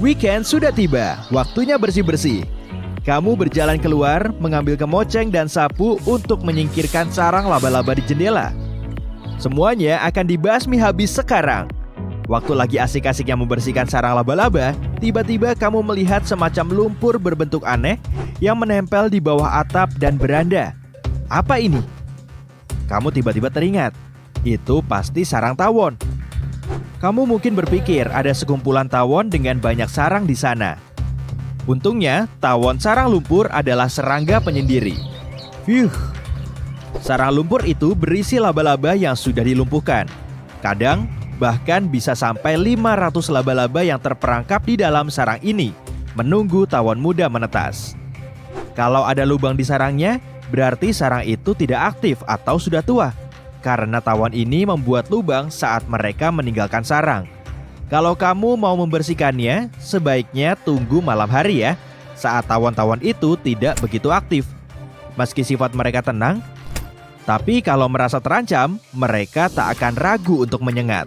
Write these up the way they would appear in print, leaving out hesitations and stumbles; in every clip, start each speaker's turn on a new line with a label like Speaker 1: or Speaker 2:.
Speaker 1: Weekend sudah tiba, waktunya bersih-bersih. Kamu berjalan keluar, mengambil kemoceng dan sapu untuk menyingkirkan sarang laba-laba di jendela. Semuanya akan dibasmi habis sekarang. Waktu lagi asik-asiknya membersihkan sarang laba-laba, tiba-tiba kamu melihat semacam lumpur berbentuk aneh yang menempel di bawah atap dan beranda. Apa ini? Kamu tiba-tiba teringat, itu pasti sarang tawon. Kamu mungkin berpikir ada sekumpulan tawon dengan banyak sarang di sana. Untungnya, tawon sarang lumpur adalah serangga penyendiri. Sarang lumpur itu berisi laba-laba yang sudah dilumpuhkan. Kadang, bahkan bisa sampai 500 laba-laba yang terperangkap di dalam sarang ini, menunggu tawon muda menetas. Kalau ada lubang di sarangnya, berarti sarang itu tidak aktif atau sudah tua. Karena tawon ini membuat lubang saat mereka meninggalkan sarang. Kalau kamu mau membersihkannya, sebaiknya tunggu malam hari ya, saat tawon-tawon itu tidak begitu aktif. Meski sifat mereka tenang, tapi kalau merasa terancam, mereka tak akan ragu untuk menyengat.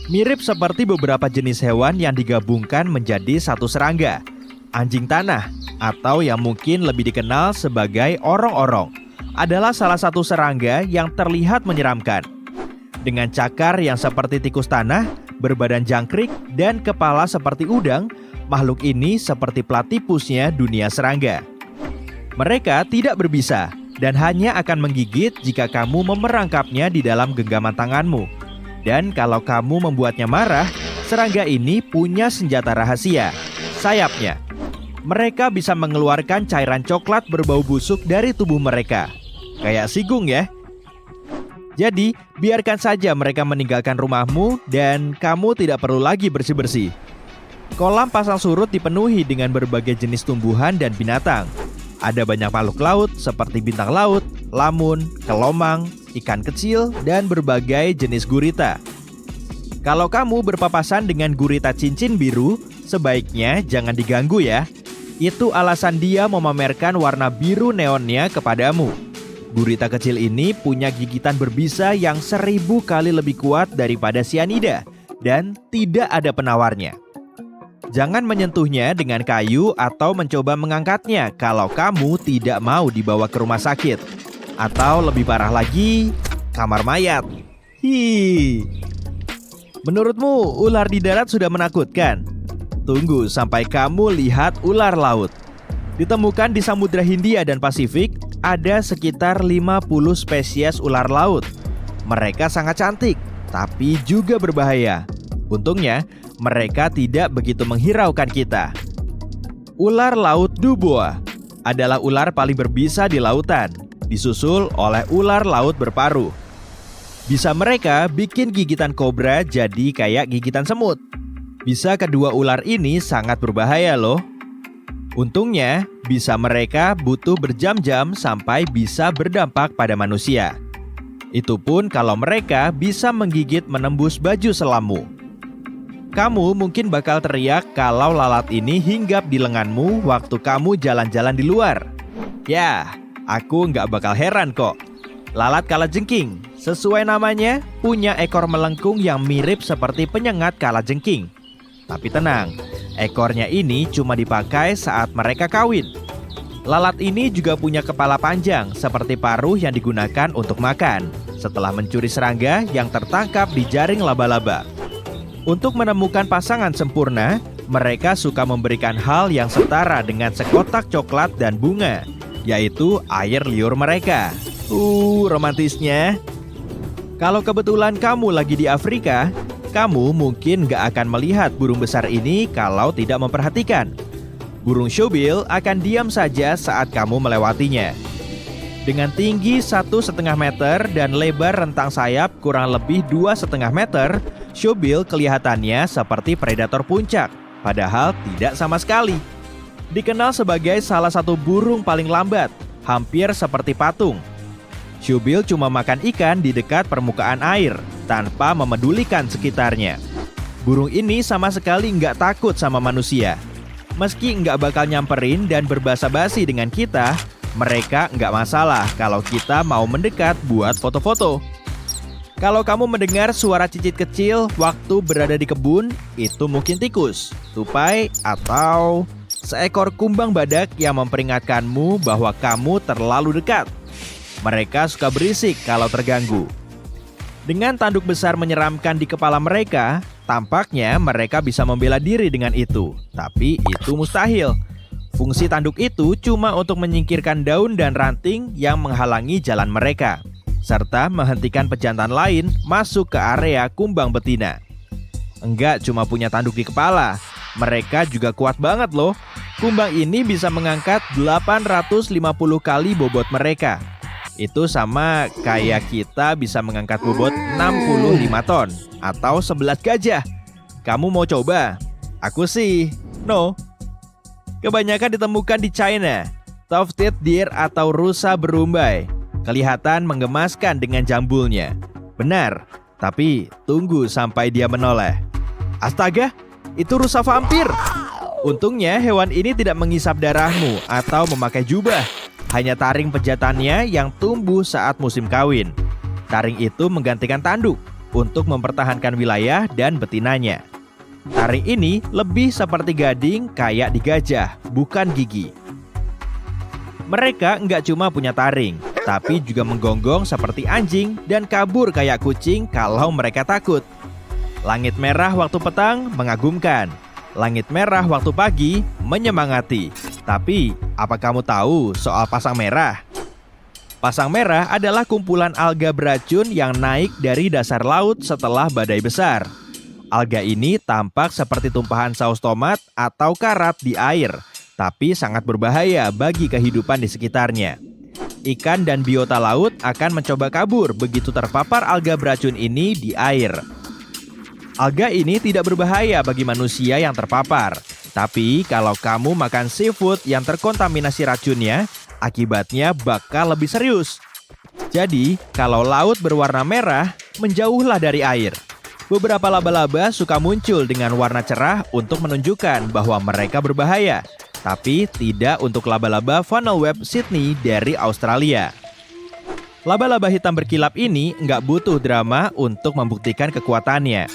Speaker 1: Mirip seperti beberapa jenis hewan yang digabungkan menjadi satu serangga, anjing tanah, atau yang mungkin lebih dikenal sebagai orong-orong, adalah salah satu serangga yang terlihat menyeramkan. Dengan cakar yang seperti tikus tanah, berbadan jangkrik, dan kepala seperti udang, makhluk ini seperti platipusnya dunia serangga. Mereka tidak berbisa dan hanya akan menggigit jika kamu memerangkapnya di dalam genggaman tanganmu. Dan kalau kamu membuatnya marah, serangga ini punya senjata rahasia, sayapnya. Mereka bisa mengeluarkan cairan coklat berbau busuk dari tubuh mereka. Kayak sigung ya. Jadi, biarkan saja mereka meninggalkan rumahmu dan kamu tidak perlu lagi bersih-bersih. Kolam pasang surut dipenuhi dengan berbagai jenis tumbuhan dan binatang. Ada banyak makhluk laut seperti bintang laut, lamun, kelomang, ikan kecil, dan berbagai jenis gurita. Kalau kamu berpapasan dengan gurita cincin biru, sebaiknya jangan diganggu ya. Itu alasan dia memamerkan warna biru neonnya kepadamu. Gurita kecil ini punya gigitan berbisa yang 1000 kali lebih kuat daripada sianida dan tidak ada penawarnya. Jangan menyentuhnya dengan kayu atau mencoba mengangkatnya kalau kamu tidak mau dibawa ke rumah sakit. Atau lebih parah lagi, kamar mayat. Menurutmu ular di darat sudah menakutkan? Tunggu sampai kamu lihat ular laut. Ditemukan di Samudra Hindia dan Pasifik, ada sekitar 50 spesies ular laut. Mereka sangat cantik, tapi juga berbahaya. Untungnya, mereka tidak begitu menghiraukan kita. Ular laut Dubois adalah ular paling berbisa di lautan, disusul oleh ular laut berparuh. Bisa mereka bikin gigitan kobra jadi kayak gigitan semut. Bisa kedua ular ini sangat berbahaya loh. Untungnya, bisa mereka butuh berjam-jam sampai bisa berdampak pada manusia. Itu pun kalau mereka bisa menggigit menembus baju selammu. Kamu mungkin bakal teriak kalau lalat ini hinggap di lenganmu waktu kamu jalan-jalan di luar. Ya, aku nggak bakal heran kok. Lalat kalajengking, sesuai namanya, punya ekor melengkung yang mirip seperti penyengat kalajengking. Tapi tenang, ekornya ini cuma dipakai saat mereka kawin. Lalat ini juga punya kepala panjang seperti paruh yang digunakan untuk makan setelah mencuri serangga yang tertangkap di jaring laba-laba. Untuk menemukan pasangan sempurna, mereka suka memberikan hal yang setara dengan sekotak coklat dan bunga, yaitu air liur mereka. Romantisnya. Kalau kebetulan kamu lagi di Afrika, kamu mungkin gak akan melihat burung besar ini kalau tidak memperhatikan. Burung syubil akan diam saja saat kamu melewatinya. Dengan tinggi 1,5 meter dan lebar rentang sayap kurang lebih 2,5 meter, syubil kelihatannya seperti predator puncak, padahal tidak sama sekali. Dikenal sebagai salah satu burung paling lambat, hampir seperti patung. Syubil cuma makan ikan di dekat permukaan air, tanpa memedulikan sekitarnya. Burung ini sama sekali nggak takut sama manusia. Meski nggak bakal nyamperin dan berbasa-basi dengan kita, mereka nggak masalah kalau kita mau mendekat buat foto-foto. Kalau kamu mendengar suara cicit kecil waktu berada di kebun, itu mungkin tikus, tupai, atau seekor kumbang badak yang memperingatkanmu bahwa kamu terlalu dekat. Mereka suka berisik kalau terganggu. Dengan tanduk besar menyeramkan di kepala mereka, tampaknya mereka bisa membela diri dengan itu. Tapi itu mustahil. Fungsi tanduk itu cuma untuk menyingkirkan daun dan ranting yang menghalangi jalan mereka, serta menghentikan pejantan lain masuk ke area kumbang betina. Enggak cuma punya tanduk di kepala, mereka juga kuat banget loh. Kumbang ini bisa mengangkat 850 kali bobot mereka. Itu sama kayak kita bisa mengangkat bobot 65 ton atau 11 gajah. Kamu mau coba? Aku sih, no. Kebanyakan ditemukan di China. Tufted deer atau rusa berumbai kelihatan menggemaskan dengan jambulnya. Benar, tapi tunggu sampai dia menoleh. Astaga, itu rusa vampir. Untungnya hewan ini tidak menghisap darahmu atau memakai jubah. Hanya taring pejantannya yang tumbuh saat musim kawin. Taring itu menggantikan tanduk untuk mempertahankan wilayah dan betinanya. Taring ini lebih seperti gading kayak di gajah, bukan gigi. Mereka nggak cuma punya taring, tapi juga menggonggong seperti anjing dan kabur kayak kucing kalau mereka takut. Langit merah waktu petang mengagumkan. Langit merah waktu pagi menyemangati. Tapi, apa kamu tahu soal pasang merah? Pasang merah adalah kumpulan alga beracun yang naik dari dasar laut setelah badai besar. Alga ini tampak seperti tumpahan saus tomat atau karat di air, tapi sangat berbahaya bagi kehidupan di sekitarnya. Ikan dan biota laut akan mencoba kabur begitu terpapar alga beracun ini di air. Alga ini tidak berbahaya bagi manusia yang terpapar. Tapi kalau kamu makan seafood yang terkontaminasi racunnya, akibatnya bakal lebih serius. Jadi, kalau laut berwarna merah, menjauhlah dari air. Beberapa laba-laba suka muncul dengan warna cerah untuk menunjukkan bahwa mereka berbahaya. Tapi tidak untuk laba-laba funnel web Sydney dari Australia. Laba-laba hitam berkilap ini nggak butuh drama untuk membuktikan kekuatannya.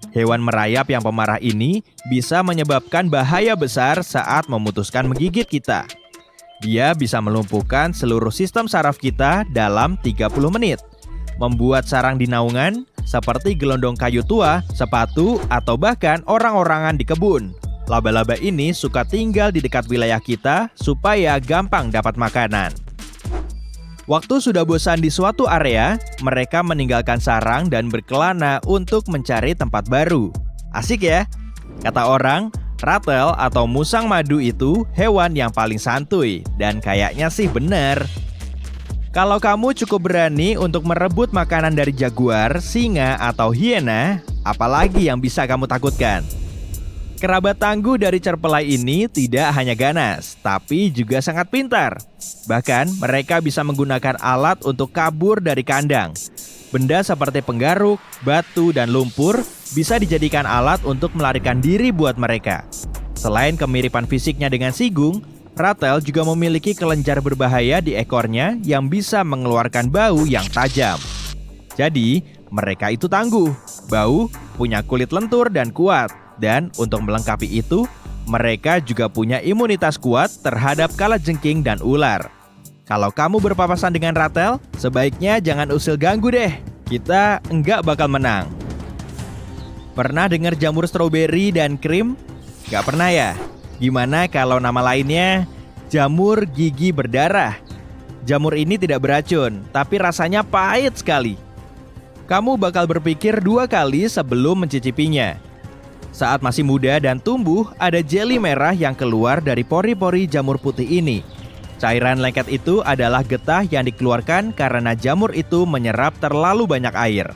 Speaker 1: Hewan merayap yang pemarah ini bisa menyebabkan bahaya besar saat memutuskan menggigit kita. Dia bisa melumpuhkan seluruh sistem saraf kita dalam 30 menit. Membuat sarang di naungan seperti gelondong kayu tua, sepatu, atau bahkan orang-orangan di kebun. Laba-laba ini suka tinggal di dekat wilayah kita supaya gampang dapat makanan. Waktu sudah bosan di suatu area, mereka meninggalkan sarang dan berkelana untuk mencari tempat baru. Asik ya? Kata orang, ratel atau musang madu itu hewan yang paling santuy, dan kayaknya sih bener. Kalau kamu cukup berani untuk merebut makanan dari jaguar, singa, atau hiena, apalagi yang bisa kamu takutkan? Kerabat tangguh dari cerpelai ini tidak hanya ganas, tapi juga sangat pintar. Bahkan, mereka bisa menggunakan alat untuk kabur dari kandang. Benda seperti penggaruk, batu, dan lumpur bisa dijadikan alat untuk melarikan diri buat mereka. Selain kemiripan fisiknya dengan sigung, ratel juga memiliki kelenjar berbahaya di ekornya yang bisa mengeluarkan bau yang tajam. Jadi, mereka itu tangguh, bau, punya kulit lentur dan kuat. Dan untuk melengkapi itu, mereka juga punya imunitas kuat terhadap kalajengking dan ular. Kalau kamu berpapasan dengan ratel, sebaiknya jangan usil ganggu deh. Kita enggak bakal menang. Pernah dengar jamur stroberi dan krim? Gak pernah ya? Gimana kalau nama lainnya jamur gigi berdarah? Jamur ini tidak beracun, tapi rasanya pahit sekali. Kamu bakal berpikir 2 kali sebelum mencicipinya. Saat masih muda dan tumbuh, ada jeli merah yang keluar dari pori-pori jamur putih ini. Cairan lengket itu adalah getah yang dikeluarkan karena jamur itu menyerap terlalu banyak air.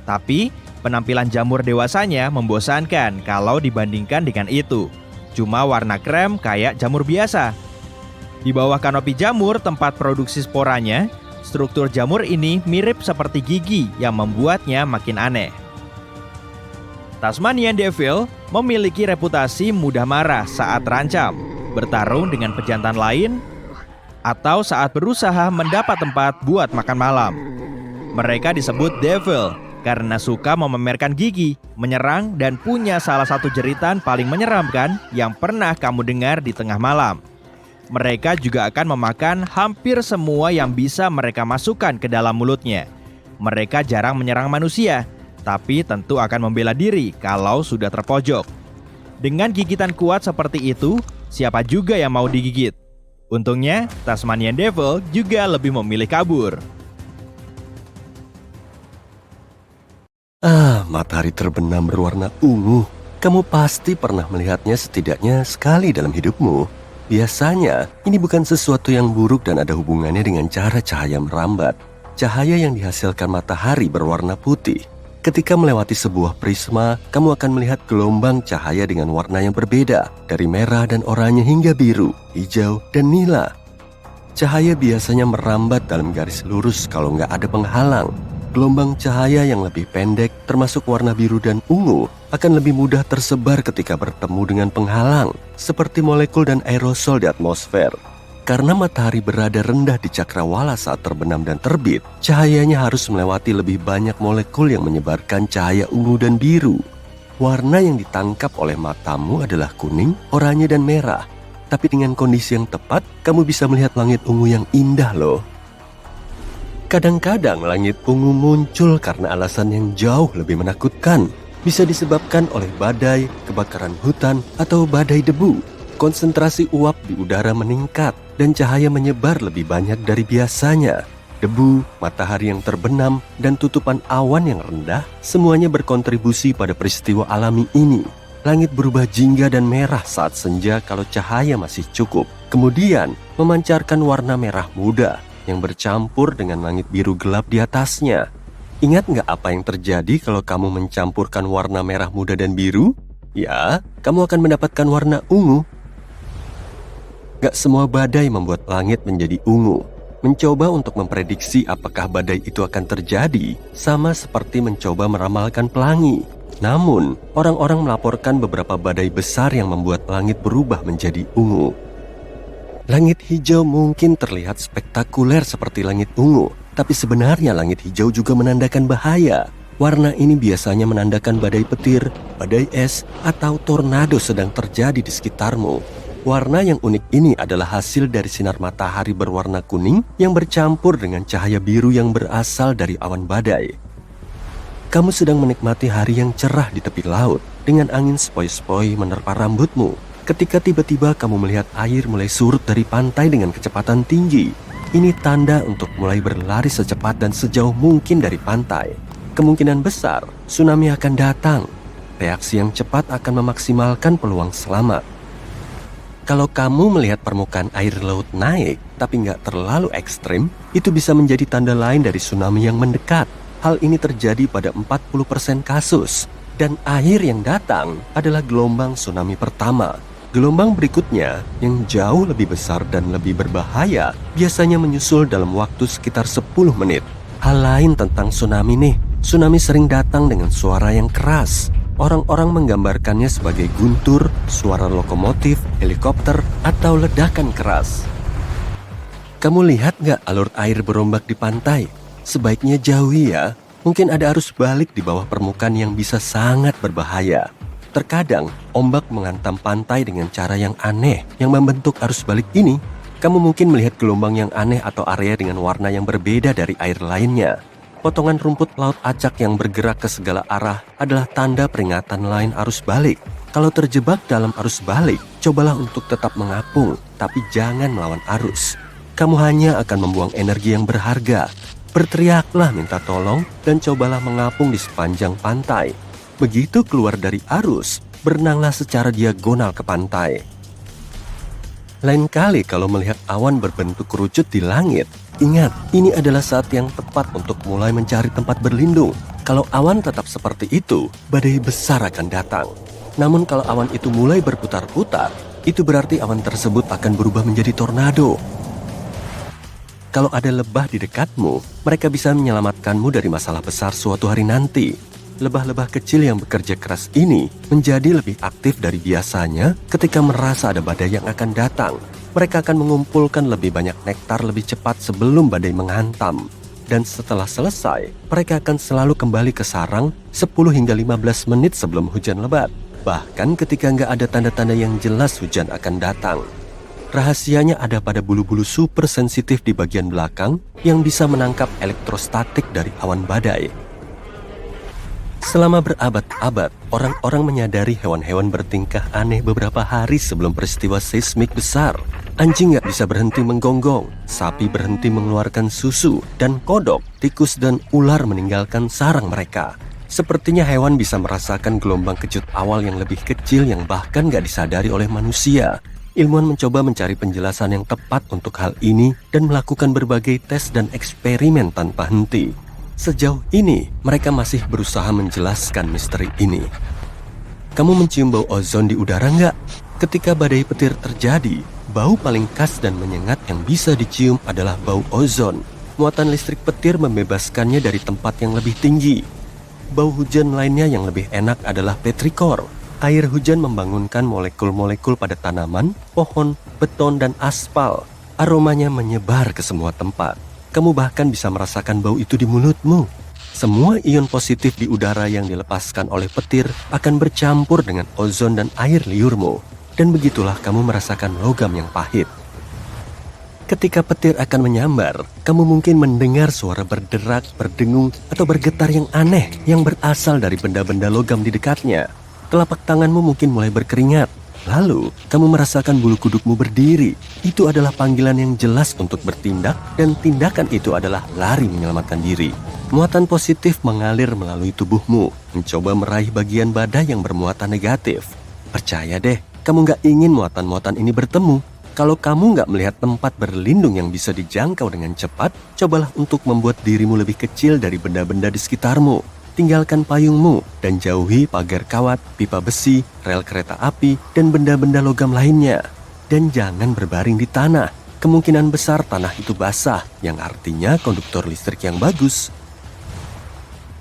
Speaker 1: Tapi, penampilan jamur dewasanya membosankan kalau dibandingkan dengan itu. Cuma warna krem kayak jamur biasa. Di bawah kanopi jamur tempat produksi sporanya, struktur jamur ini mirip seperti gigi yang membuatnya makin aneh. Tasmanian Devil memiliki reputasi mudah marah saat terancam, bertarung dengan pejantan lain, atau saat berusaha mendapat tempat buat makan malam. Mereka disebut devil karena suka memamerkan gigi, menyerang, dan punya salah satu jeritan paling menyeramkan yang pernah kamu dengar di tengah malam. Mereka juga akan memakan hampir semua yang bisa mereka masukkan ke dalam mulutnya. Mereka jarang menyerang manusia, tapi tentu akan membela diri kalau sudah terpojok. Dengan gigitan kuat seperti itu, siapa juga yang mau digigit? Untungnya, Tasmanian Devil juga lebih memilih kabur.
Speaker 2: Matahari terbenam berwarna ungu. Kamu pasti pernah melihatnya setidaknya sekali dalam hidupmu. Biasanya, ini bukan sesuatu yang buruk dan ada hubungannya dengan cara cahaya merambat. Cahaya yang dihasilkan matahari berwarna putih. Ketika melewati sebuah prisma, kamu akan melihat gelombang cahaya dengan warna yang berbeda, dari merah dan oranye hingga biru, hijau, dan nila. Cahaya biasanya merambat dalam garis lurus kalau nggak ada penghalang. Gelombang cahaya yang lebih pendek, termasuk warna biru dan ungu, akan lebih mudah tersebar ketika bertemu dengan penghalang, seperti molekul dan aerosol di atmosfer. Karena matahari berada rendah di cakrawala saat terbenam dan terbit, cahayanya harus melewati lebih banyak molekul yang menyebarkan cahaya ungu dan biru. Warna yang ditangkap oleh matamu adalah kuning, oranye, dan merah. Tapi dengan kondisi yang tepat, kamu bisa melihat langit ungu yang indah loh. Kadang-kadang langit ungu muncul karena alasan yang jauh lebih menakutkan. Bisa disebabkan oleh badai, kebakaran hutan, atau badai debu. Konsentrasi uap di udara meningkat dan cahaya menyebar lebih banyak dari biasanya. Debu, matahari yang terbenam, dan tutupan awan yang rendah semuanya berkontribusi pada peristiwa alami ini. Langit berubah jingga dan merah saat senja kalau cahaya masih cukup. Kemudian memancarkan warna merah muda yang bercampur dengan langit biru gelap di atasnya. Ingat nggak apa yang terjadi kalau kamu mencampurkan warna merah muda dan biru? Ya, kamu akan mendapatkan warna ungu. Gak semua badai membuat langit menjadi ungu. Mencoba untuk memprediksi apakah badai itu akan terjadi sama seperti mencoba meramalkan pelangi. Namun, orang-orang melaporkan beberapa badai besar yang membuat langit berubah menjadi ungu. Langit hijau mungkin terlihat spektakuler seperti langit ungu, tapi sebenarnya langit hijau juga menandakan bahaya. Warna ini biasanya menandakan badai petir, badai es, atau tornado sedang terjadi di sekitarmu. Warna yang unik ini adalah hasil dari sinar matahari berwarna kuning yang bercampur dengan cahaya biru yang berasal dari awan badai. Kamu sedang menikmati hari yang cerah di tepi laut dengan angin sepoi-sepoi menerpa rambutmu. Ketika tiba-tiba kamu melihat air mulai surut dari pantai dengan kecepatan tinggi. Ini tanda untuk mulai berlari secepat dan sejauh mungkin dari pantai. Kemungkinan besar tsunami akan datang. Reaksi yang cepat akan memaksimalkan peluang selamat. Kalau kamu melihat permukaan air laut naik, tapi nggak terlalu ekstrim, itu bisa menjadi tanda lain dari tsunami yang mendekat. Hal ini terjadi pada 40% kasus. Dan air yang datang adalah gelombang tsunami pertama. Gelombang berikutnya, yang jauh lebih besar dan lebih berbahaya, biasanya menyusul dalam waktu sekitar 10 menit. Hal lain tentang tsunami nih, tsunami sering datang dengan suara yang keras. Orang-orang menggambarkannya sebagai guntur, suara lokomotif, helikopter, atau ledakan keras. Kamu lihat nggak alur air berombak di pantai? Sebaiknya jauhi ya. Mungkin ada arus balik di bawah permukaan yang bisa sangat berbahaya. Terkadang, ombak menghantam pantai dengan cara yang aneh yang membentuk arus balik ini. Kamu mungkin melihat gelombang yang aneh atau area dengan warna yang berbeda dari air lainnya. Potongan rumput laut acak yang bergerak ke segala arah adalah tanda peringatan lain arus balik. Kalau terjebak dalam arus balik, cobalah untuk tetap mengapung, tapi jangan melawan arus. Kamu hanya akan membuang energi yang berharga. Berteriaklah minta tolong dan cobalah mengapung di sepanjang pantai. Begitu keluar dari arus, berenanglah secara diagonal ke pantai. Lain kali kalau melihat awan berbentuk kerucut di langit, ingat, ini adalah saat yang tepat untuk mulai mencari tempat berlindung. Kalau awan tetap seperti itu, badai besar akan datang. Namun kalau awan itu mulai berputar-putar, itu berarti awan tersebut akan berubah menjadi tornado. Kalau ada lebah di dekatmu, mereka bisa menyelamatkanmu dari masalah besar suatu hari nanti. Lebah-lebah kecil yang bekerja keras ini menjadi lebih aktif dari biasanya ketika merasa ada badai yang akan datang. Mereka akan mengumpulkan lebih banyak nektar lebih cepat sebelum badai menghantam. dan setelah selesai, mereka akan selalu kembali ke sarang 10 hingga 15 menit sebelum hujan lebat. Bahkan ketika nggak ada tanda-tanda yang jelas hujan akan datang. Rahasianya ada pada bulu-bulu super sensitif di bagian belakang yang bisa menangkap elektrostatik dari awan badai. Selama berabad-abad, orang-orang menyadari hewan-hewan bertingkah aneh beberapa hari sebelum peristiwa seismik besar. Anjing nggak bisa berhenti menggonggong, sapi berhenti mengeluarkan susu, dan kodok, tikus, dan ular meninggalkan sarang mereka. Sepertinya hewan bisa merasakan gelombang kejut awal yang lebih kecil yang bahkan nggak disadari oleh manusia. Ilmuwan mencoba mencari penjelasan yang tepat untuk hal ini dan melakukan berbagai tes dan eksperimen tanpa henti. Sejauh ini, mereka masih berusaha menjelaskan misteri ini. Kamu mencium bau ozon di udara nggak? Ketika badai petir terjadi, bau paling khas dan menyengat yang bisa dicium adalah bau ozon. Muatan listrik petir membebaskannya dari tempat yang lebih tinggi. Bau hujan lainnya yang lebih enak adalah petrikor. Air hujan membangunkan molekul-molekul pada tanaman, pohon, beton, dan aspal. Aromanya menyebar ke semua tempat. Kamu bahkan bisa merasakan bau itu di mulutmu. Semua ion positif di udara yang dilepaskan oleh petir akan bercampur dengan ozon dan air liurmu. Dan begitulah kamu merasakan logam yang pahit. Ketika petir akan menyambar, kamu mungkin mendengar suara berderak, berdengung, atau bergetar yang aneh yang berasal dari benda-benda logam di dekatnya. Telapak tanganmu mungkin mulai berkeringat. Lalu, kamu merasakan bulu kudukmu berdiri. Itu adalah panggilan yang jelas untuk bertindak, dan tindakan itu adalah lari menyelamatkan diri. Muatan positif mengalir melalui tubuhmu, mencoba meraih bagian badai yang bermuatan negatif. Percaya deh, kamu nggak ingin muatan-muatan ini bertemu. Kalau kamu nggak melihat tempat berlindung yang bisa dijangkau dengan cepat, cobalah untuk membuat dirimu lebih kecil dari benda-benda di sekitarmu. Tinggalkan payungmu dan jauhi pagar kawat, pipa besi, rel kereta api, dan benda-benda logam lainnya. Dan jangan berbaring di tanah. Kemungkinan besar tanah itu basah, yang artinya konduktor listrik yang bagus.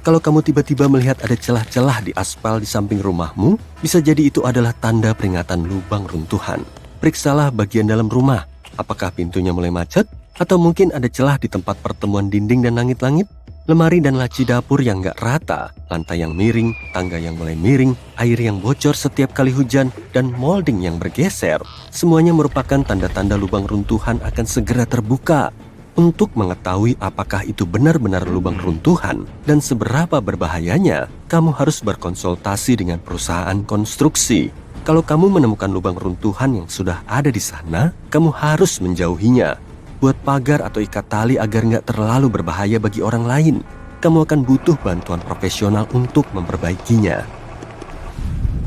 Speaker 2: Kalau kamu tiba-tiba melihat ada celah-celah di aspal di samping rumahmu, bisa jadi itu adalah tanda peringatan lubang runtuhan. Periksalah bagian dalam rumah. Apakah pintunya mulai macet? Atau mungkin ada celah di tempat pertemuan dinding dan langit-langit? Lemari dan laci dapur yang gak rata, lantai yang miring, tangga yang mulai miring, air yang bocor setiap kali hujan, dan molding yang bergeser. Semuanya merupakan tanda-tanda lubang runtuhan akan segera terbuka. Untuk mengetahui apakah itu benar-benar lubang runtuhan dan seberapa berbahayanya, kamu harus berkonsultasi dengan perusahaan konstruksi. Kalau kamu menemukan lubang runtuhan yang sudah ada di sana, kamu harus menjauhinya. Buat pagar atau ikat tali agar nggak terlalu berbahaya bagi orang lain. Kamu akan butuh bantuan profesional untuk memperbaikinya.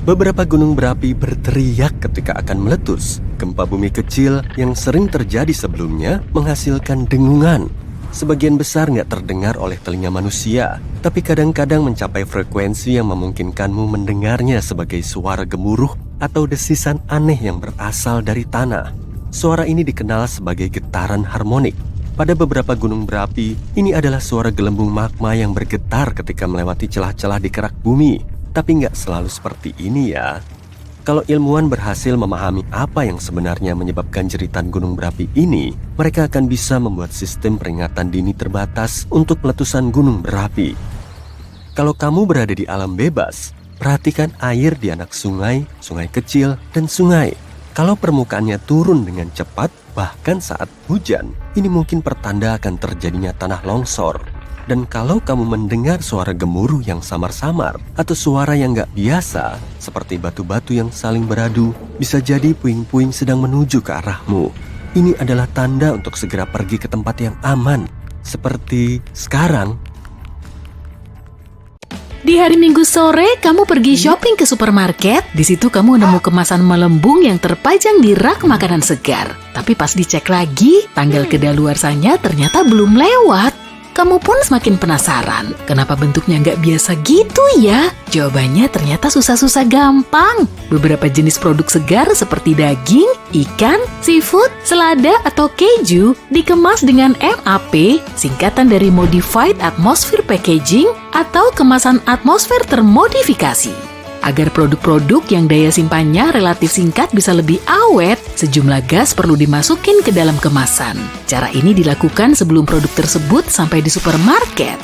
Speaker 2: Beberapa gunung berapi berteriak ketika akan meletus. Gempa bumi kecil yang sering terjadi sebelumnya menghasilkan dengungan. Sebagian besar nggak terdengar oleh telinga manusia, tapi kadang-kadang mencapai frekuensi yang memungkinkanmu mendengarnya sebagai suara gemuruh atau desisan aneh yang berasal dari tanah. Suara ini dikenal sebagai getaran harmonik. Pada beberapa gunung berapi, ini adalah suara gelembung magma yang bergetar ketika melewati celah-celah di kerak bumi. Tapi nggak selalu seperti ini ya. Kalau ilmuwan berhasil memahami apa yang sebenarnya menyebabkan jeritan gunung berapi ini, mereka akan bisa membuat sistem peringatan dini terbatas untuk letusan gunung berapi. Kalau kamu berada di alam bebas, perhatikan air di anak sungai, sungai kecil, dan sungai. Kalau permukaannya turun dengan cepat, bahkan saat hujan, ini mungkin pertanda akan terjadinya tanah longsor. Dan kalau kamu mendengar suara gemuruh yang samar-samar atau suara yang gak biasa, seperti batu-batu yang saling beradu, bisa jadi puing-puing sedang menuju ke arahmu. Ini adalah tanda untuk segera pergi ke tempat yang aman, seperti sekarang.
Speaker 3: Di hari Minggu sore, kamu pergi shopping ke supermarket. Di situ kamu nemu kemasan melembung yang terpajang di rak makanan segar. Tapi pas dicek lagi, tanggal kedaluarsanya ternyata belum lewat. Kamu pun semakin penasaran, kenapa bentuknya nggak biasa gitu ya? Jawabannya ternyata susah-susah gampang. Beberapa jenis produk segar seperti daging, ikan, seafood, selada, atau keju dikemas dengan MAP, singkatan dari Modified Atmosphere Packaging atau kemasan atmosfer termodifikasi. Agar produk-produk yang daya simpannya relatif singkat bisa lebih awet, sejumlah gas perlu dimasukin ke dalam kemasan. Cara ini dilakukan sebelum produk tersebut sampai di supermarket.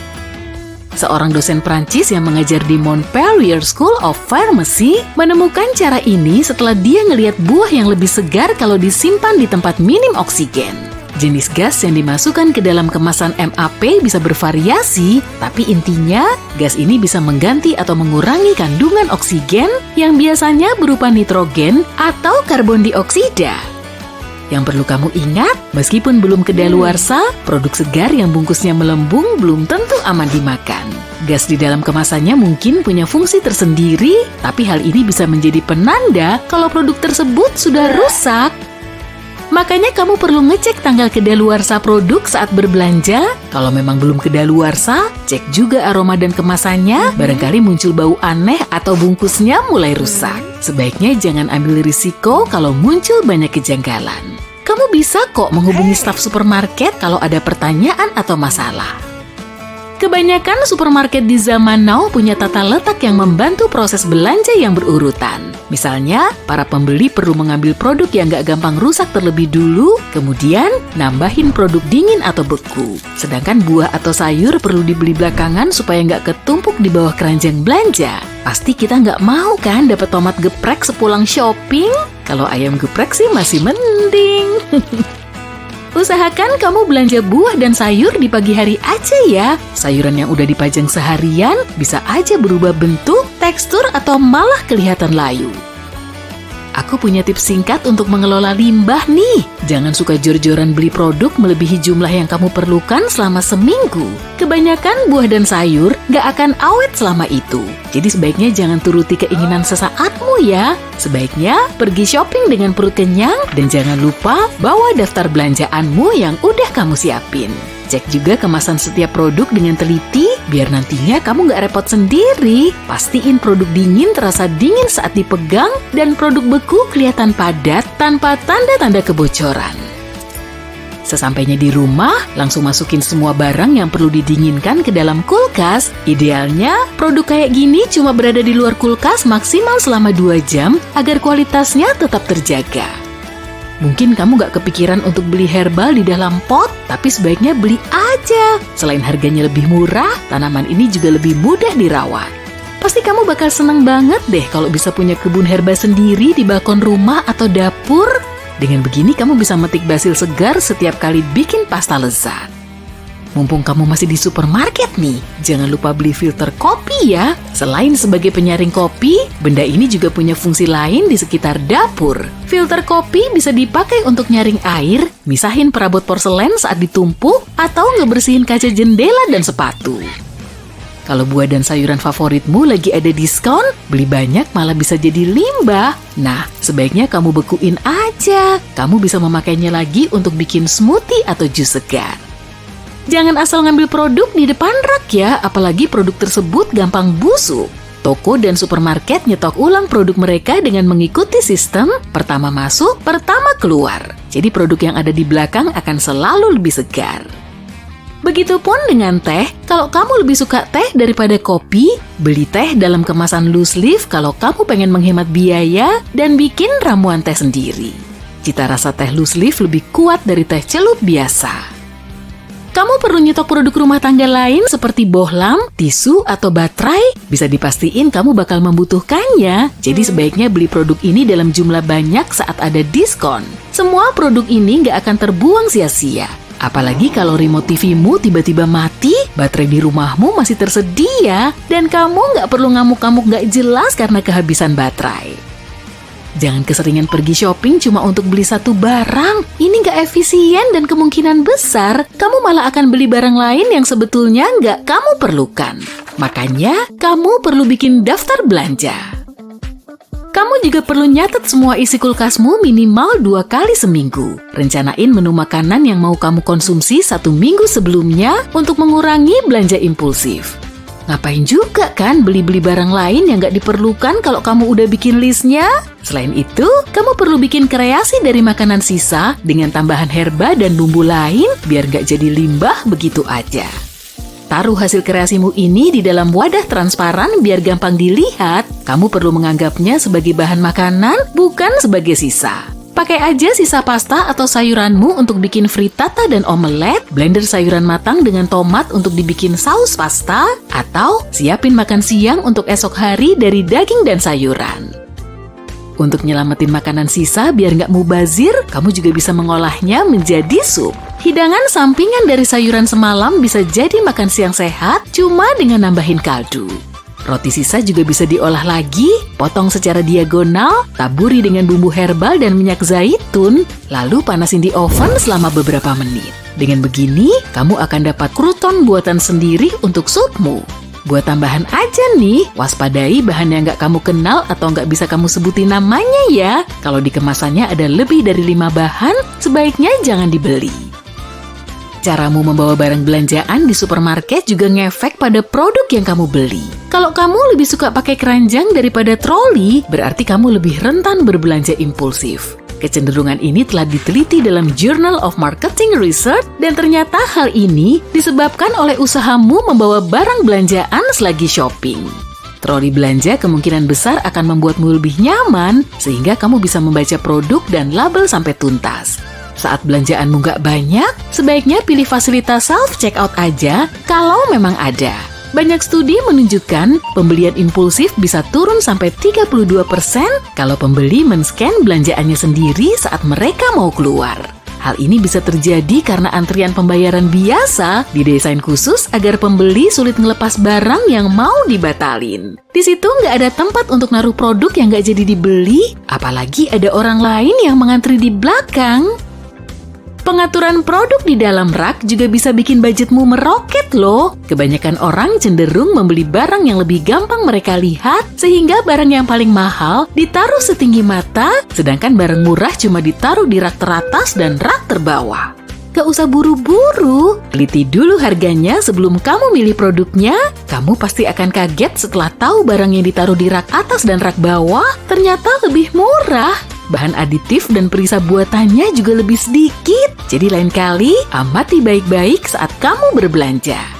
Speaker 3: Seorang dosen Prancis yang mengajar di Montpellier School of Pharmacy menemukan cara ini setelah dia ngelihat buah yang lebih segar kalau disimpan di tempat minim oksigen. Jenis gas yang dimasukkan ke dalam kemasan MAP bisa bervariasi, tapi intinya gas ini bisa mengganti atau mengurangi kandungan oksigen yang biasanya berupa nitrogen atau karbon dioksida. Yang perlu kamu ingat, meskipun belum kedaluarsa, produk segar yang bungkusnya melembung belum tentu aman dimakan. Gas di dalam kemasannya mungkin punya fungsi tersendiri, tapi hal ini bisa menjadi penanda kalau produk tersebut sudah rusak. Makanya kamu perlu ngecek tanggal kedaluarsa produk saat berbelanja. Kalau memang belum kedaluarsa, cek juga aroma dan kemasannya, barangkali muncul bau aneh atau bungkusnya mulai rusak. Sebaiknya jangan ambil risiko kalau muncul banyak kejanggalan. Kamu bisa kok menghubungi staf supermarket kalau ada pertanyaan atau masalah. Kebanyakan supermarket di zaman now punya tata letak yang membantu proses belanja yang berurutan. Misalnya, para pembeli perlu mengambil produk yang nggak gampang rusak terlebih dulu, kemudian nambahin produk dingin atau beku. Sedangkan buah atau sayur perlu dibeli belakangan supaya nggak ketumpuk di bawah keranjang belanja. Pasti kita nggak mau kan dapat tomat geprek sepulang shopping? Kalau ayam geprek sih masih mending. Usahakan kamu belanja buah dan sayur di pagi hari aja ya. Sayuran yang udah dipajang seharian bisa aja berubah bentuk, tekstur, atau malah kelihatan layu. Aku punya tips singkat untuk mengelola limbah nih. Jangan suka jor-joran beli produk melebihi jumlah yang kamu perlukan selama seminggu. Kebanyakan buah dan sayur gak akan awet selama itu. Jadi sebaiknya jangan turuti keinginan sesaatmu ya. Sebaiknya pergi shopping dengan perut kenyang dan jangan lupa bawa daftar belanjaanmu yang udah kamu siapin. Cek juga kemasan setiap produk dengan teliti, biar nantinya kamu nggak repot sendiri. Pastiin produk dingin terasa dingin saat dipegang, dan produk beku kelihatan padat tanpa tanda-tanda kebocoran. Sesampainya di rumah, langsung masukin semua barang yang perlu didinginkan ke dalam kulkas. Idealnya, produk kayak gini cuma berada di luar kulkas maksimal selama 2 jam agar kualitasnya tetap terjaga. Mungkin kamu gak kepikiran untuk beli herbal di dalam pot, tapi sebaiknya beli aja. Selain harganya lebih murah, tanaman ini juga lebih mudah dirawat. Pasti kamu bakal seneng banget deh kalau bisa punya kebun herba sendiri di balkon rumah atau dapur. Dengan begini kamu bisa metik basil segar setiap kali bikin pasta lezat. Mumpung kamu masih di supermarket nih, jangan lupa beli filter kopi ya. Selain sebagai penyaring kopi, benda ini juga punya fungsi lain di sekitar dapur. Filter kopi bisa dipakai untuk nyaring air, misahin perabot porselen saat ditumpuk, atau ngebersihin kaca jendela dan sepatu. Kalau buah dan sayuran favoritmu lagi ada diskon, beli banyak malah bisa jadi limbah. Nah, sebaiknya kamu bekuin aja. Kamu bisa memakainya lagi untuk bikin smoothie atau jus segar. Jangan asal ngambil produk di depan rak ya, apalagi produk tersebut gampang busuk. Toko dan supermarket nyetok ulang produk mereka dengan mengikuti sistem pertama masuk, pertama keluar. Jadi produk yang ada di belakang akan selalu lebih segar. Begitupun dengan teh, kalau kamu lebih suka teh daripada kopi, beli teh dalam kemasan loose leaf kalau kamu pengen menghemat biaya dan bikin ramuan teh sendiri. Cita rasa teh loose leaf lebih kuat dari teh celup biasa. Kamu perlu nyetok produk rumah tangga lain seperti bohlam, tisu, atau baterai. Bisa dipastiin kamu bakal membutuhkannya. Jadi sebaiknya beli produk ini dalam jumlah banyak saat ada diskon. Semua produk ini nggak akan terbuang sia-sia. Apalagi kalau remote TV-mu tiba-tiba mati, baterai di rumahmu masih tersedia, dan kamu nggak perlu ngamuk-ngamuk nggak jelas karena kehabisan baterai. Jangan keseringan pergi shopping cuma untuk beli satu barang. Ini nggak efisien dan kemungkinan besar kamu malah akan beli barang lain yang sebetulnya nggak kamu perlukan. Makanya, kamu perlu bikin daftar belanja. Kamu juga perlu nyatet semua isi kulkasmu minimal 2 kali seminggu. Rencanain menu makanan yang mau kamu konsumsi 1 minggu sebelumnya untuk mengurangi belanja impulsif. Ngapain juga kan beli-beli barang lain yang gak diperlukan kalau kamu udah bikin listnya? Selain itu, kamu perlu bikin kreasi dari makanan sisa dengan tambahan herba dan bumbu lain biar gak jadi limbah begitu aja. Taruh hasil kreasimu ini di dalam wadah transparan biar gampang dilihat. Kamu perlu menganggapnya sebagai bahan makanan, bukan sebagai sisa. Pakai aja sisa pasta atau sayuranmu untuk bikin frittata dan omelet, blender sayuran matang dengan tomat untuk dibikin saus pasta, atau siapin makan siang untuk esok hari dari daging dan sayuran. Untuk nyelamatin makanan sisa biar nggak mubazir, kamu juga bisa mengolahnya menjadi sup. Hidangan sampingan dari sayuran semalam bisa jadi makan siang sehat cuma dengan nambahin kaldu. Roti sisa juga bisa diolah lagi, potong secara diagonal, taburi dengan bumbu herbal dan minyak zaitun, lalu panasin di oven selama beberapa menit. Dengan begini, kamu akan dapat kruton buatan sendiri untuk supmu. Buat tambahan aja nih, waspadai bahan yang nggak kamu kenal atau nggak bisa kamu sebutin namanya ya. Kalau di kemasannya ada lebih dari 5 bahan, sebaiknya jangan dibeli. Caramu membawa barang belanjaan di supermarket juga ngefek pada produk yang kamu beli. Kalau kamu lebih suka pakai keranjang daripada troli, berarti kamu lebih rentan berbelanja impulsif. Kecenderungan ini telah diteliti dalam Journal of Marketing Research dan ternyata hal ini disebabkan oleh usahamu membawa barang belanjaan selagi shopping. Troli belanja kemungkinan besar akan membuatmu lebih nyaman sehingga kamu bisa membaca produk dan label sampai tuntas. Saat belanjaanmu nggak banyak, sebaiknya pilih fasilitas self-checkout aja kalau memang ada. Banyak studi menunjukkan pembelian impulsif bisa turun sampai 32% kalau pembeli men-scan belanjaannya sendiri saat mereka mau keluar. Hal ini bisa terjadi karena antrian pembayaran biasa didesain khusus agar pembeli sulit ngelepas barang yang mau dibatalin. Di situ nggak ada tempat untuk naruh produk yang nggak jadi dibeli, apalagi ada orang lain yang mengantri di belakang. Pengaturan produk di dalam rak juga bisa bikin budgetmu meroket loh. Kebanyakan orang cenderung membeli barang yang lebih gampang mereka lihat, sehingga barang yang paling mahal ditaruh setinggi mata, sedangkan barang murah cuma ditaruh di rak teratas dan rak terbawah. Gak usah buru-buru, teliti dulu harganya sebelum kamu milih produknya. Kamu pasti akan kaget setelah tahu barang yang ditaruh di rak atas dan rak bawah ternyata lebih murah. Bahan aditif dan perisa buatannya juga lebih sedikit. Jadi lain kali, amati baik-baik saat kamu berbelanja.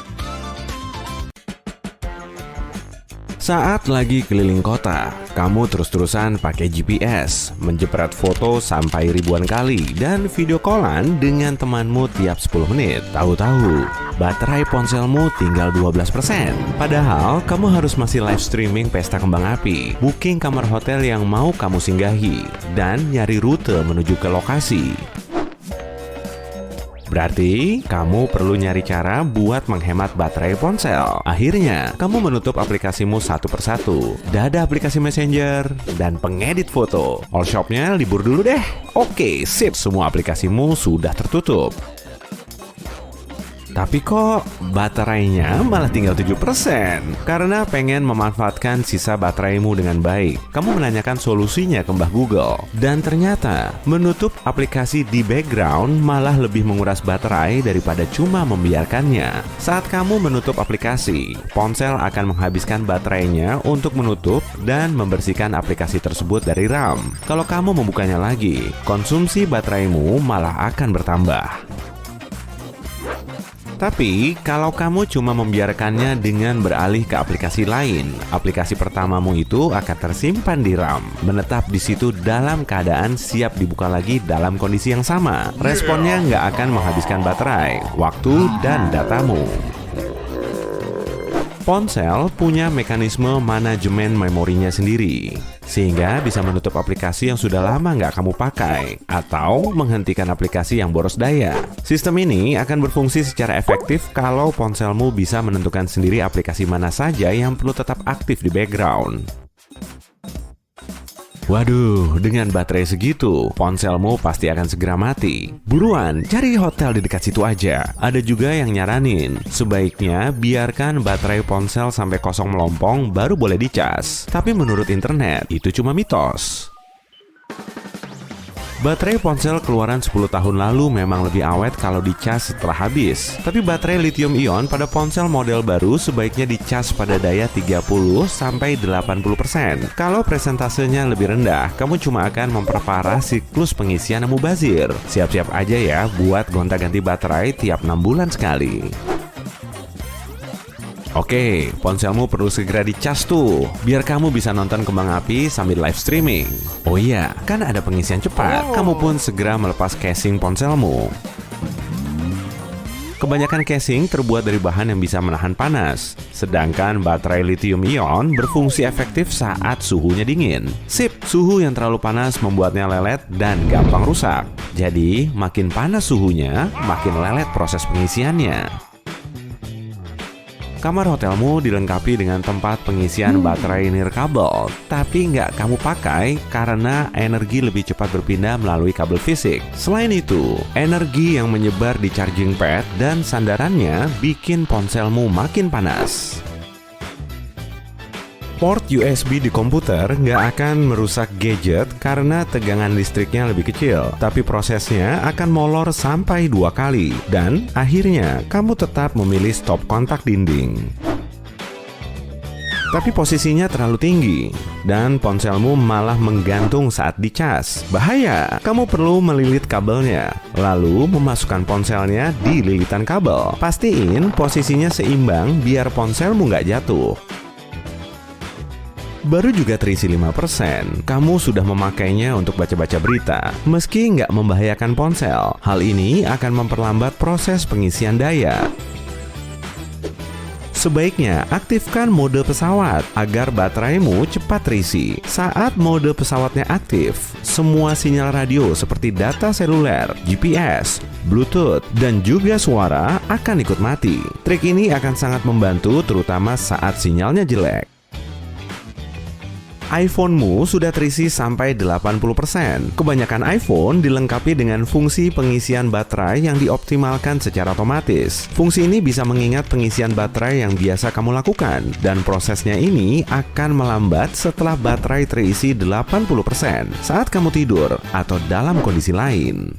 Speaker 4: Saat lagi keliling kota, kamu terus-terusan pakai GPS, menjepret foto sampai ribuan kali, dan video callan dengan temanmu tiap 10 menit. Tahu-tahu, baterai ponselmu tinggal 12%. Padahal, kamu harus masih live streaming pesta kembang api, booking kamar hotel yang mau kamu singgahi, dan nyari rute menuju ke lokasi. Berarti, kamu perlu nyari cara buat menghemat baterai ponsel. Akhirnya, kamu menutup aplikasimu satu persatu. Dadah aplikasi Messenger dan pengedit foto. All shop-nya libur dulu deh. Oke, sip, semua aplikasimu sudah tertutup. Tapi kok baterainya malah tinggal 7%? Karena pengen memanfaatkan sisa bateraimu dengan baik, kamu menanyakan solusinya ke Mbah Google. Dan ternyata, menutup aplikasi di background malah lebih menguras baterai daripada cuma membiarkannya. Saat kamu menutup aplikasi, ponsel akan menghabiskan baterainya untuk menutup dan membersihkan aplikasi tersebut dari RAM. Kalau kamu membukanya lagi, konsumsi bateraimu malah akan bertambah. Tapi, kalau kamu cuma membiarkannya dengan beralih ke aplikasi lain, aplikasi pertamamu itu akan tersimpan di RAM, menetap di situ dalam keadaan siap dibuka lagi dalam kondisi yang sama. Responnya nggak akan menghabiskan baterai, waktu, dan datamu. Ponsel punya mekanisme manajemen memorinya sendiri, sehingga bisa menutup aplikasi yang sudah lama nggak kamu pakai, atau menghentikan aplikasi yang boros daya. Sistem ini akan berfungsi secara efektif kalau ponselmu bisa menentukan sendiri aplikasi mana saja yang perlu tetap aktif di background. Waduh, dengan baterai segitu, ponselmu pasti akan segera mati. Buruan, cari hotel di dekat situ aja. Ada juga yang nyaranin, sebaiknya biarkan baterai ponsel sampai kosong melompong baru boleh dicas. Tapi menurut internet, itu cuma mitos. Baterai ponsel keluaran 10 tahun lalu memang lebih awet kalau dicas setelah habis. Tapi baterai lithium ion pada ponsel model baru sebaiknya dicas pada daya 30-80%. Kalau presentasenya lebih rendah, kamu cuma akan memperparah siklus pengisian yang mubazir. Siap-siap aja ya buat gonta-ganti baterai tiap 6 bulan sekali. Oke, ponselmu perlu segera dicas tuh, biar kamu bisa nonton kembang api sambil live streaming. Oh iya, kan ada pengisian cepat. Kamu pun segera melepas casing ponselmu. Kebanyakan casing terbuat dari bahan yang bisa menahan panas, sedangkan baterai lithium-ion berfungsi efektif saat suhunya dingin. Sip, suhu yang terlalu panas membuatnya lelet dan gampang rusak. Jadi, makin panas suhunya, makin lelet proses pengisiannya. Kamar hotelmu dilengkapi dengan tempat pengisian baterai nirkabel, tapi nggak kamu pakai karena energi lebih cepat berpindah melalui kabel fisik. Selain itu, energi yang menyebar di charging pad dan sandarannya bikin ponselmu makin panas. Port USB di komputer nggak akan merusak gadget karena tegangan listriknya lebih kecil, tapi prosesnya akan molor sampai 2 kali, dan akhirnya kamu tetap memilih stop kontak dinding. Tapi posisinya terlalu tinggi, dan ponselmu malah menggantung saat dicas. Bahaya, kamu perlu melilit kabelnya, lalu memasukkan ponselnya di lilitan kabel. Pastiin posisinya seimbang biar ponselmu nggak jatuh. Baru juga terisi 5%, kamu sudah memakainya untuk baca-baca berita. Meski nggak membahayakan ponsel, hal ini akan memperlambat proses pengisian daya. Sebaiknya aktifkan mode pesawat agar bateraimu cepat terisi. Saat mode pesawatnya aktif, semua sinyal radio seperti data seluler, GPS, Bluetooth, dan juga suara akan ikut mati. Trik ini akan sangat membantu terutama saat sinyalnya jelek. iPhone-mu sudah terisi sampai 80%. Kebanyakan iPhone dilengkapi dengan fungsi pengisian baterai yang dioptimalkan secara otomatis. Fungsi ini bisa mengingat pengisian baterai yang biasa kamu lakukan, dan prosesnya ini akan melambat setelah baterai terisi 80% saat kamu tidur atau dalam kondisi lain.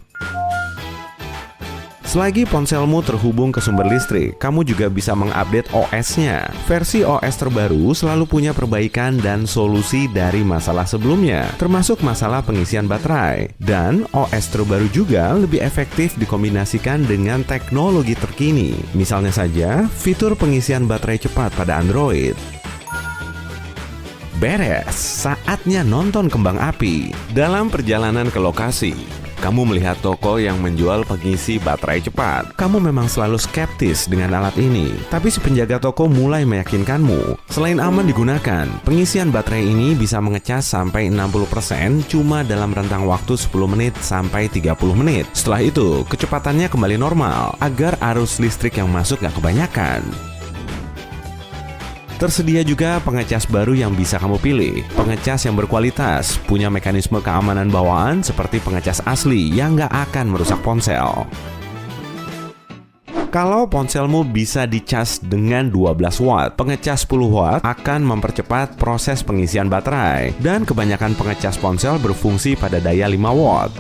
Speaker 4: Selagi ponselmu terhubung ke sumber listrik, kamu juga bisa mengupdate OS-nya. Versi OS terbaru selalu punya perbaikan dan solusi dari masalah sebelumnya, termasuk masalah pengisian baterai. Dan OS terbaru juga lebih efektif dikombinasikan dengan teknologi terkini. Misalnya saja, fitur pengisian baterai cepat pada Android. Beres, saatnya nonton kembang api. Dalam perjalanan ke lokasi, kamu melihat toko yang menjual pengisi baterai cepat. Kamu memang selalu skeptis dengan alat ini, tapi si penjaga toko mulai meyakinkanmu. Selain aman digunakan, pengisian baterai ini bisa mengecas sampai 60% cuma dalam rentang waktu 10 menit sampai 30 menit. Setelah itu, kecepatannya kembali normal agar arus listrik yang masuk gak kebanyakan. Tersedia juga pengecas baru yang bisa kamu pilih. Pengecas yang berkualitas, punya mekanisme keamanan bawaan seperti pengecas asli yang nggak akan merusak ponsel. Kalau ponselmu bisa dicas dengan 12 watt, pengecas 10 watt akan mempercepat proses pengisian baterai. Dan kebanyakan pengecas ponsel berfungsi pada daya 5 watt.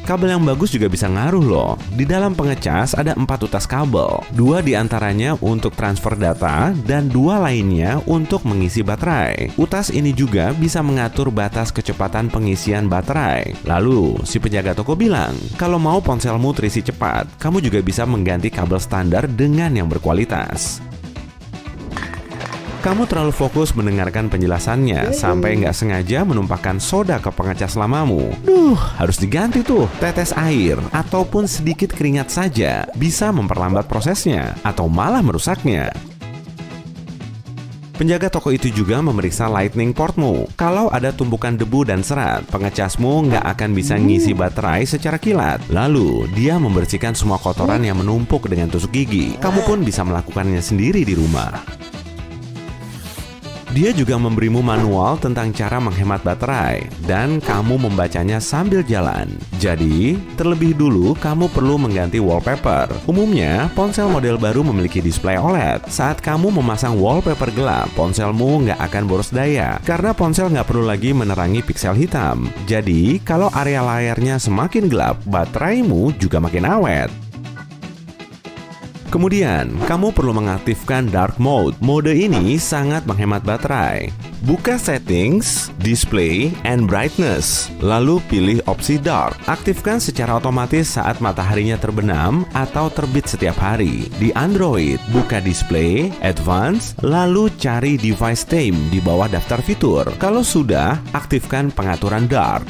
Speaker 4: Kabel yang bagus juga bisa ngaruh loh. Di dalam pengecas ada 4 utas kabel. 2 diantaranya untuk transfer data dan 2 lainnya untuk mengisi baterai. Utas ini juga bisa mengatur batas kecepatan pengisian baterai. Lalu, si penjaga toko bilang, kalau mau ponselmu terisi cepat, kamu juga bisa mengganti kabel standar dengan yang berkualitas. Kamu terlalu fokus mendengarkan penjelasannya sampai nggak sengaja menumpahkan soda ke pengecas lamamu. Harus diganti tuh. Tetes air ataupun sedikit keringat saja bisa memperlambat prosesnya atau malah merusaknya. Penjaga toko itu juga memeriksa lightning portmu. Kalau ada tumpukan debu dan serat, pengecasmu nggak akan bisa ngisi baterai secara kilat. Lalu, dia membersihkan semua kotoran yang menumpuk dengan tusuk gigi. Kamu pun bisa melakukannya sendiri di rumah. Dia juga memberimu manual tentang cara menghemat baterai, dan kamu membacanya sambil jalan. Jadi, terlebih dulu kamu perlu mengganti wallpaper. Umumnya, ponsel model baru memiliki display OLED. Saat kamu memasang wallpaper gelap, ponselmu nggak akan boros daya, karena ponsel nggak perlu lagi menerangi piksel hitam. Jadi, kalau area layarnya semakin gelap, bateraimu juga makin awet. Kemudian, kamu perlu mengaktifkan dark mode. Mode ini sangat menghemat baterai. Buka Settings, Display, and Brightness, lalu pilih opsi Dark. Aktifkan secara otomatis saat mataharinya terbenam atau terbit setiap hari. Di Android, buka Display, Advanced, lalu cari Device Theme di bawah daftar fitur. Kalau sudah, aktifkan pengaturan Dark.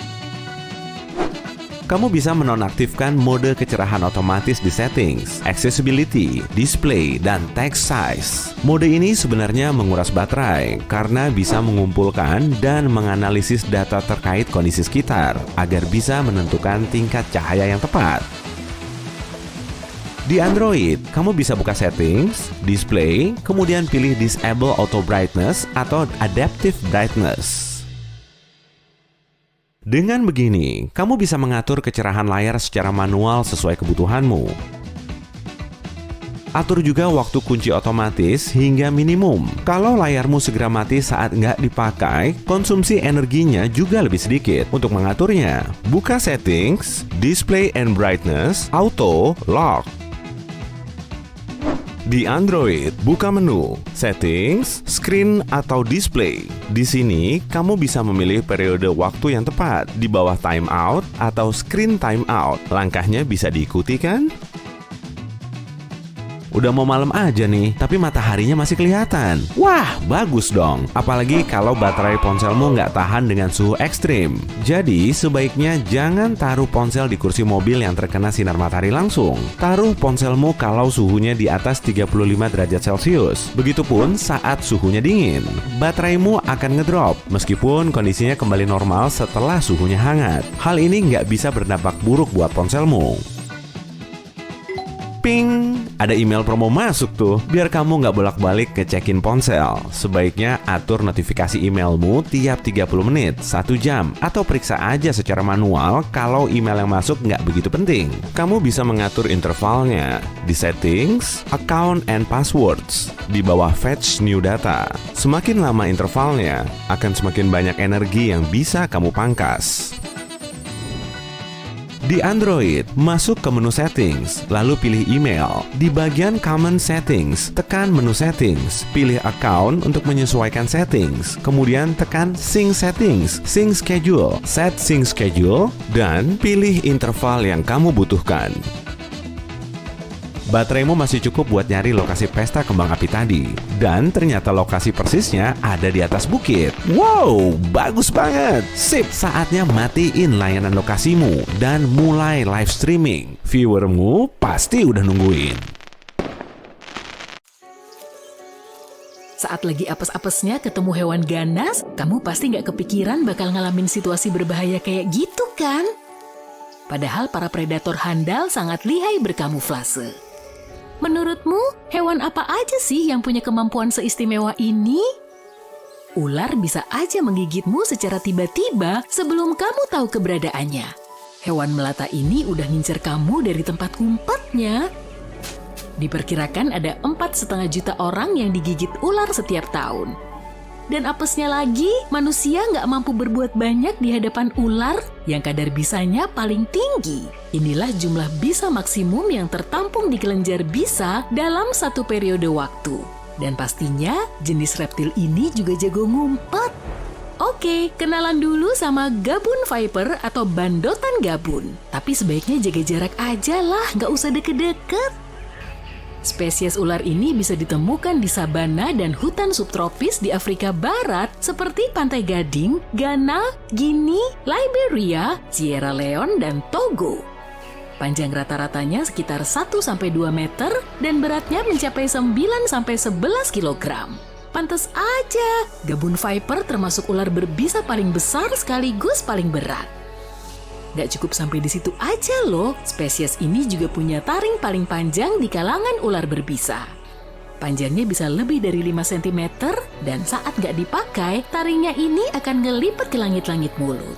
Speaker 4: Kamu bisa menonaktifkan mode kecerahan otomatis di settings, accessibility, display, dan text size. Mode ini sebenarnya menguras baterai karena bisa mengumpulkan dan menganalisis data terkait kondisi sekitar agar bisa menentukan tingkat cahaya yang tepat. Di Android, kamu bisa buka settings, display, kemudian pilih disable auto brightness atau adaptive brightness. Dengan begini, kamu bisa mengatur kecerahan layar secara manual sesuai kebutuhanmu. Atur juga waktu kunci otomatis hingga minimum. Kalau layarmu segera mati saat nggak dipakai, konsumsi energinya juga lebih sedikit. Untuk mengaturnya, buka Settings, Display and Brightness, Auto, Lock. Di Android, buka menu Settings, Screen atau Display. Di sini, kamu bisa memilih periode waktu yang tepat di bawah timeout atau screen timeout. Langkahnya bisa diikuti kan? Udah mau malam aja nih, tapi mataharinya masih kelihatan. Wah, bagus dong. Apalagi kalau baterai ponselmu nggak tahan dengan suhu ekstrim. Jadi, sebaiknya jangan taruh ponsel di kursi mobil yang terkena sinar matahari langsung. Taruh ponselmu kalau suhunya di atas 35 derajat Celcius. Begitupun saat suhunya dingin. Bateraimu akan ngedrop, meskipun kondisinya kembali normal setelah suhunya hangat. Hal ini nggak bisa berdampak buruk buat ponselmu. Ping! Ada email promo masuk tuh. Biar kamu nggak bolak-balik ngecekin ponsel, sebaiknya atur notifikasi emailmu tiap 30 menit, 1 jam, atau periksa aja secara manual kalau email yang masuk nggak begitu penting. Kamu bisa mengatur intervalnya di Settings, Account and Passwords, di bawah Fetch New Data. Semakin lama intervalnya, akan semakin banyak energi yang bisa kamu pangkas. Di Android, masuk ke menu Settings, lalu pilih Email. Di bagian Common Settings, tekan menu Settings, pilih Account untuk menyesuaikan settings, kemudian tekan Sync Settings, Sync Schedule, Set Sync Schedule, dan pilih interval yang kamu butuhkan. Bateraimu masih cukup buat nyari lokasi pesta kembang api tadi. Dan ternyata lokasi persisnya ada di atas bukit. Wow, bagus banget. Sip, saatnya matiin layanan lokasimu dan mulai live streaming. Viewermu pasti udah nungguin.
Speaker 3: Saat lagi apes-apesnya ketemu hewan ganas, kamu pasti nggak kepikiran bakal ngalamin situasi berbahaya kayak gitu kan? Padahal para predator handal sangat lihai berkamuflase. Menurutmu, hewan apa aja sih yang punya kemampuan seistimewa ini? Ular bisa aja menggigitmu secara tiba-tiba sebelum kamu tahu keberadaannya. Hewan melata ini udah ngincer kamu dari tempat ngumpetnya. Diperkirakan ada 4,5 juta orang yang digigit ular setiap tahun. Dan apesnya lagi, manusia nggak mampu berbuat banyak di hadapan ular yang kadar bisanya paling tinggi. Inilah jumlah bisa maksimum yang tertampung di kelenjar bisa dalam satu periode waktu. Dan pastinya, jenis reptil ini juga jago ngumpet. Oke, kenalan dulu sama gabun viper atau bandotan gabun. Tapi sebaiknya jaga jarak aja lah, nggak usah deket-deket. Spesies ular ini bisa ditemukan di sabana dan hutan subtropis di Afrika Barat seperti Pantai Gading, Ghana, Guinea, Liberia, Sierra Leone, dan Togo. Panjang rata-ratanya sekitar 1-2 meter dan beratnya mencapai 9-11 kg. Pantes aja, gabun viper termasuk ular berbisa paling besar sekaligus paling berat. Gak cukup sampai di situ aja loh, spesies ini juga punya taring paling panjang di kalangan ular berbisa. Panjangnya bisa lebih dari 5 cm dan saat gak dipakai, taringnya ini akan ngelipet ke langit-langit mulut.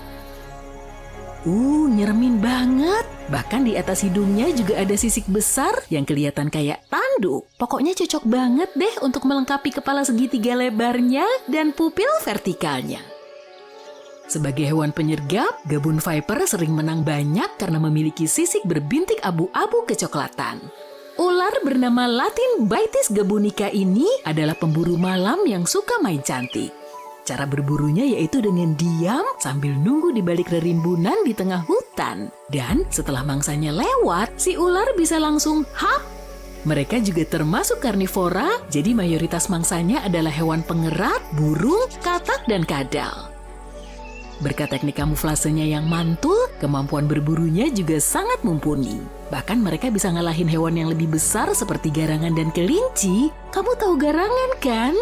Speaker 3: Nyeremin banget. Bahkan di atas hidungnya juga ada sisik besar yang kelihatan kayak tanduk. Pokoknya cocok banget deh untuk melengkapi kepala segitiga lebarnya dan pupil vertikalnya. Sebagai hewan penyergap, gabun viper sering menang banyak karena memiliki sisik berbintik abu-abu kecoklatan. Ular bernama Latin Baetis gabunica ini adalah pemburu malam yang suka main cantik. Cara berburunya yaitu dengan diam sambil nunggu di balik rerimbunan di tengah hutan. Dan setelah mangsanya lewat, si ular bisa langsung hap. Mereka juga termasuk karnivora, jadi mayoritas mangsanya adalah hewan pengerat, burung, katak, dan kadal. Berkat teknik kamuflasenya yang mantul, kemampuan berburunya juga sangat mumpuni. Bahkan mereka bisa ngalahin hewan yang lebih besar seperti garangan dan kelinci. Kamu tahu garangan kan?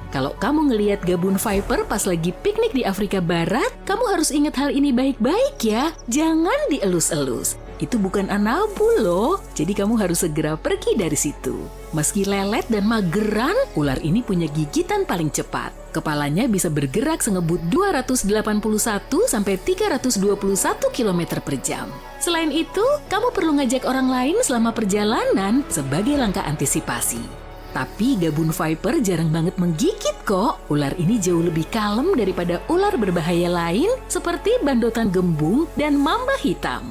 Speaker 3: Kalau kamu ngelihat gabun viper pas lagi piknik di Afrika Barat, kamu harus ingat hal ini baik-baik ya. Jangan dielus-elus. Itu bukan anabu loh, jadi kamu harus segera pergi dari situ. Meski lelet dan mageran, ular ini punya gigitan paling cepat. Kepalanya bisa bergerak sengebut 281 sampai 321 km per jam. Selain itu, kamu perlu ngajak orang lain selama perjalanan sebagai langkah antisipasi. Tapi gabun viper jarang banget menggigit kok. Ular ini jauh lebih kalem daripada ular berbahaya lain seperti bandotan gembung dan mamba hitam.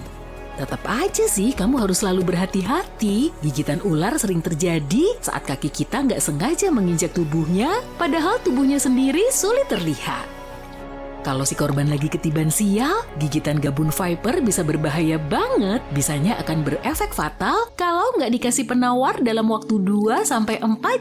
Speaker 3: Tetap aja sih kamu harus selalu berhati-hati. Gigitan ular sering terjadi saat kaki kita nggak sengaja menginjak tubuhnya, padahal tubuhnya sendiri sulit terlihat. Kalau si korban lagi ketiban sial, gigitan gabun viper bisa berbahaya banget. Bisanya akan berefek fatal kalau nggak dikasih penawar dalam waktu 2-4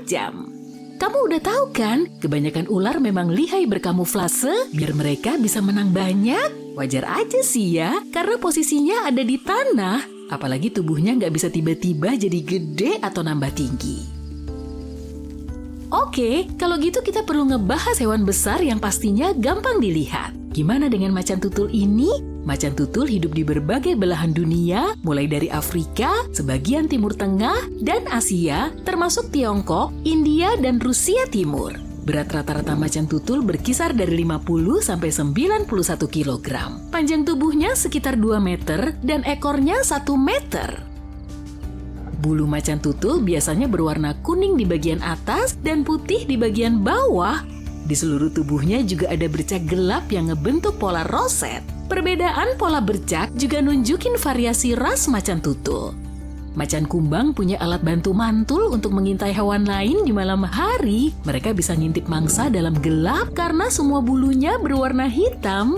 Speaker 3: jam. Kamu udah tahu kan, kebanyakan ular memang lihai berkamuflase biar mereka bisa menang banyak. Wajar aja sih ya, karena posisinya ada di tanah. Apalagi tubuhnya nggak bisa tiba-tiba jadi gede atau nambah tinggi. Oke, kalau gitu kita perlu ngebahas hewan besar yang pastinya gampang dilihat. Gimana dengan macan tutul ini? Macan tutul hidup di berbagai belahan dunia, mulai dari Afrika, sebagian Timur Tengah, dan Asia, termasuk Tiongkok, India, dan Rusia Timur. Berat rata-rata macan tutul berkisar dari 50 sampai 91 kg. Panjang tubuhnya sekitar 2 meter dan ekornya 1 meter. Bulu macan tutul biasanya berwarna kuning di bagian atas dan putih di bagian bawah. Di seluruh tubuhnya juga ada bercak gelap yang ngebentuk pola roset. Perbedaan pola bercak juga nunjukin variasi ras macan tutul. Macan kumbang punya alat bantu mantul untuk mengintai hewan lain di malam hari. Mereka bisa ngintip mangsa dalam gelap karena semua bulunya berwarna hitam.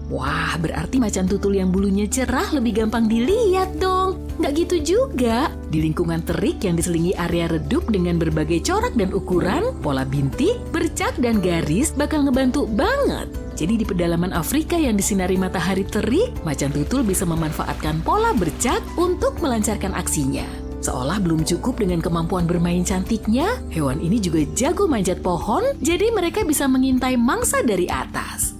Speaker 3: Wah, berarti macan tutul yang bulunya cerah lebih gampang dilihat dong. Nggak gitu juga. Di lingkungan terik yang diselingi area redup dengan berbagai corak dan ukuran, pola bintik, bercak, dan garis bakal ngebantu banget. Jadi di pedalaman Afrika yang disinari matahari terik, macan tutul bisa memanfaatkan pola bercak untuk melancarkan aksinya. Seolah belum cukup dengan kemampuan bermain cantiknya, hewan ini juga jago manjat pohon, jadi mereka bisa mengintai mangsa dari atas.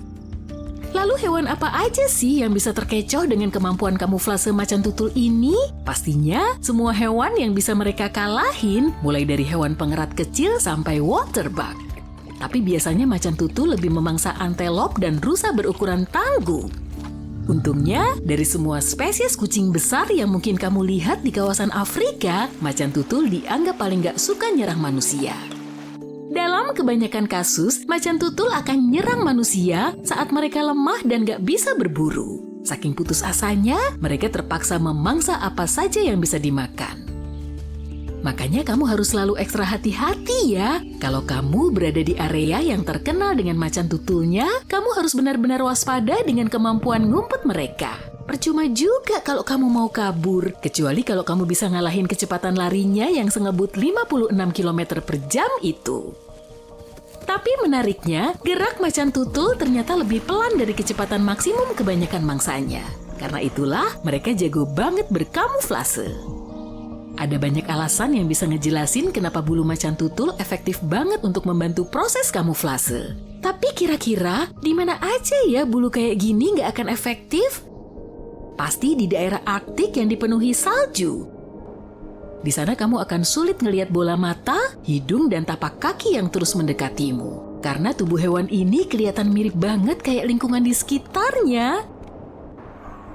Speaker 3: Lalu hewan apa aja sih yang bisa terkecoh dengan kemampuan kamuflase macan tutul ini? Pastinya semua hewan yang bisa mereka kalahin, mulai dari hewan pengerat kecil sampai waterbug. Tapi biasanya macan tutul lebih memangsa antelop dan rusa berukuran tangguh. Untungnya, dari semua spesies kucing besar yang mungkin kamu lihat di kawasan Afrika, macan tutul dianggap paling gak suka nyerang manusia. Dalam kebanyakan kasus, macan tutul akan nyerang manusia saat mereka lemah dan gak bisa berburu. Saking putus asanya, mereka terpaksa memangsa apa saja yang bisa dimakan. Makanya kamu harus selalu ekstra hati-hati ya. Kalau kamu berada di area yang terkenal dengan macan tutulnya, kamu harus benar-benar waspada dengan kemampuan ngumpet mereka. Percuma juga kalau kamu mau kabur, kecuali kalau kamu bisa ngalahin kecepatan larinya yang sengebut 56 km per jam itu. Tapi menariknya, gerak macan tutul ternyata lebih pelan dari kecepatan maksimum kebanyakan mangsanya. Karena itulah mereka jago banget berkamuflase. Ada banyak alasan yang bisa ngejelasin kenapa bulu macan tutul efektif banget untuk membantu proses kamuflase. Tapi kira-kira di mana aja ya bulu kayak gini nggak akan efektif? Pasti di daerah Arktik yang dipenuhi salju. Di sana kamu akan sulit ngelihat bola mata, hidung, dan tapak kaki yang terus mendekatimu. Karena tubuh hewan ini kelihatan mirip banget kayak lingkungan di sekitarnya.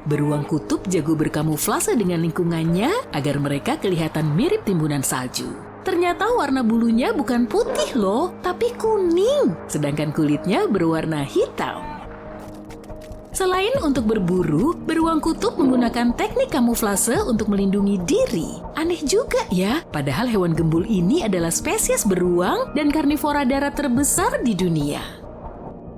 Speaker 3: Beruang kutub jago berkamuflase dengan lingkungannya agar mereka kelihatan mirip timbunan salju. Ternyata warna bulunya bukan putih loh, tapi kuning. Sedangkan kulitnya berwarna hitam. Selain untuk berburu, beruang kutub menggunakan teknik kamuflase untuk melindungi diri. Aneh juga ya, padahal hewan gembul ini adalah spesies beruang dan karnivora darat terbesar di dunia.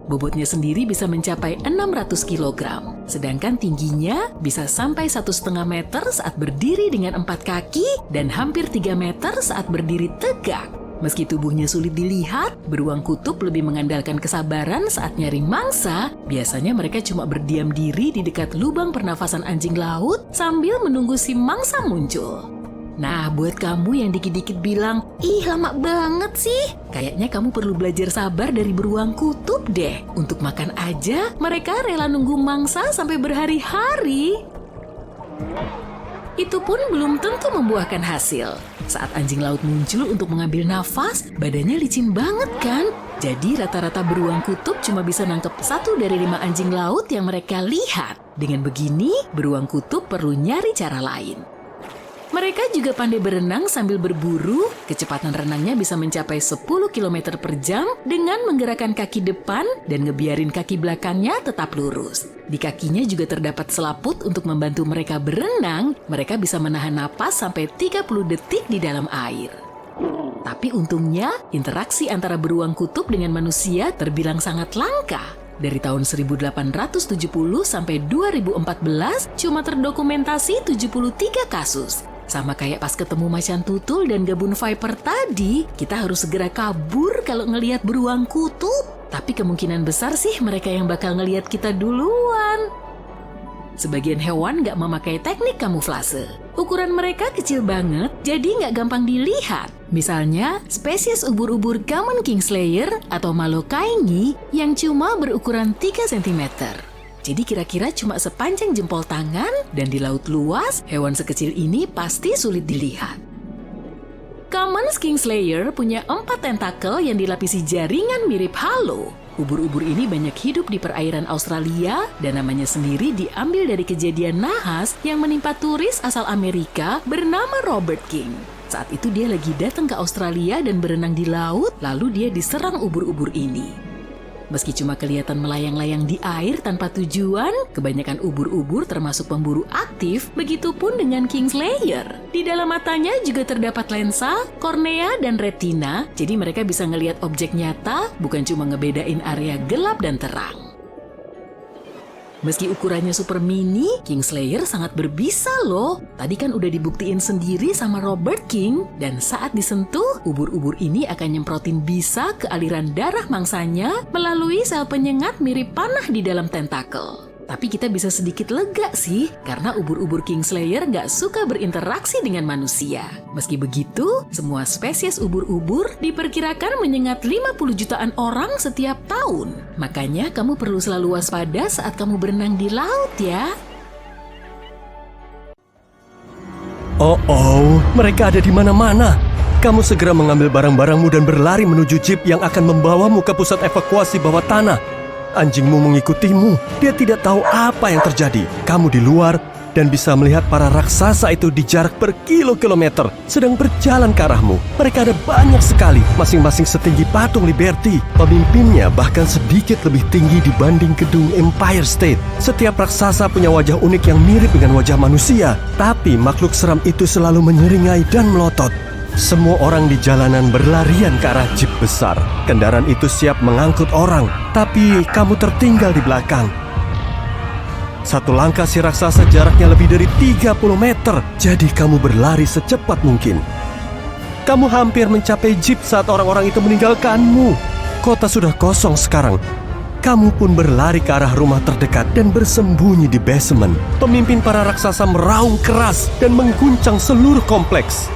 Speaker 3: Bobotnya sendiri bisa mencapai 600 kg, sedangkan tingginya bisa sampai 1,5 meter saat berdiri dengan 4 kaki dan hampir 3 meter saat berdiri tegak. Meski tubuhnya sulit dilihat, beruang kutub lebih mengandalkan kesabaran saat nyari mangsa. Biasanya mereka cuma berdiam diri di dekat lubang pernafasan anjing laut sambil menunggu si mangsa muncul. Nah, buat kamu yang dikit-dikit bilang, "Ih, lama banget sih." Kayaknya kamu perlu belajar sabar dari beruang kutub deh. Untuk makan aja, mereka rela nunggu mangsa sampai berhari-hari. Itu pun belum tentu membuahkan hasil. Saat anjing laut muncul untuk mengambil nafas, badannya licin banget kan? Jadi rata-rata beruang kutub cuma bisa nangkep 1 dari 5 anjing laut yang mereka lihat. Dengan begini, beruang kutub perlu nyari cara lain. Mereka juga pandai berenang sambil berburu. Kecepatan renangnya bisa mencapai 10 km per jam dengan menggerakkan kaki depan dan ngebiarin kaki belakangnya tetap lurus. Di kakinya juga terdapat selaput untuk membantu mereka berenang. Mereka bisa menahan napas sampai 30 detik di dalam air. Tapi untungnya, interaksi antara beruang kutub dengan manusia terbilang sangat langka. Dari tahun 1870 sampai 2014, cuma terdokumentasi 73 kasus. Sama kayak pas ketemu macan tutul dan gabun viper tadi, kita harus segera kabur kalau ngelihat beruang kutub. Tapi kemungkinan besar sih mereka yang bakal ngelihat kita duluan. Sebagian hewan nggak memakai teknik kamuflase. Ukuran mereka kecil banget, jadi nggak gampang dilihat. Misalnya, spesies ubur-ubur common kingslayer atau malokaingi yang cuma berukuran 3 cm. Jadi kira-kira cuma sepanjang jempol tangan dan di laut luas, hewan sekecil ini pasti sulit dilihat. Common kingslayer punya 4 tentakel yang dilapisi jaringan mirip halo. Ubur-ubur ini banyak hidup di perairan Australia dan namanya sendiri diambil dari kejadian nahas yang menimpa turis asal Amerika bernama Robert King. Saat itu dia lagi datang ke Australia dan berenang di laut, lalu dia diserang ubur-ubur ini. Meski cuma kelihatan melayang-layang di air tanpa tujuan, kebanyakan ubur-ubur termasuk pemburu aktif, begitupun dengan kingslayer. Di dalam matanya juga terdapat lensa, kornea, dan retina, jadi mereka bisa ngelihat objek nyata, bukan cuma ngebedain area gelap dan terang. Meski ukurannya super mini, kingslayer sangat berbisa loh. Tadi kan udah dibuktiin sendiri sama Robert King, dan saat disentuh, ubur-ubur ini akan nyemprotin bisa ke aliran darah mangsanya melalui sel penyengat mirip panah di dalam tentakel. Tapi kita bisa sedikit lega sih, karena ubur-ubur kingslayer nggak suka berinteraksi dengan manusia. Meski begitu, semua spesies ubur-ubur diperkirakan menyengat 50 jutaan orang setiap tahun. Makanya kamu perlu selalu waspada saat kamu berenang di laut ya.
Speaker 2: Oh, mereka ada di mana-mana. Kamu segera mengambil barang-barangmu dan berlari menuju jeep yang akan membawamu ke pusat evakuasi bawah tanah. Anjingmu mengikutimu. Dia tidak tahu apa yang terjadi. Kamu di luar dan bisa melihat para raksasa itu di jarak berkilo-kilometer sedang berjalan ke arahmu. Mereka ada banyak sekali, masing-masing setinggi patung Liberty. Pemimpinnya bahkan sedikit lebih tinggi dibanding gedung Empire State. Setiap raksasa punya wajah unik yang mirip dengan wajah manusia, tapi makhluk seram itu selalu menyeringai dan melotot. Semua orang di jalanan berlarian ke arah jeep besar. Kendaraan itu siap mengangkut orang, tapi kamu tertinggal di belakang. Satu langkah si raksasa jaraknya lebih dari 30 meter, jadi kamu berlari secepat mungkin. Kamu hampir mencapai jeep saat orang-orang itu meninggalkanmu. Kota sudah kosong sekarang. Kamu pun berlari ke arah rumah terdekat dan bersembunyi di basement. Pemimpin para raksasa meraung keras dan mengguncang seluruh kompleks.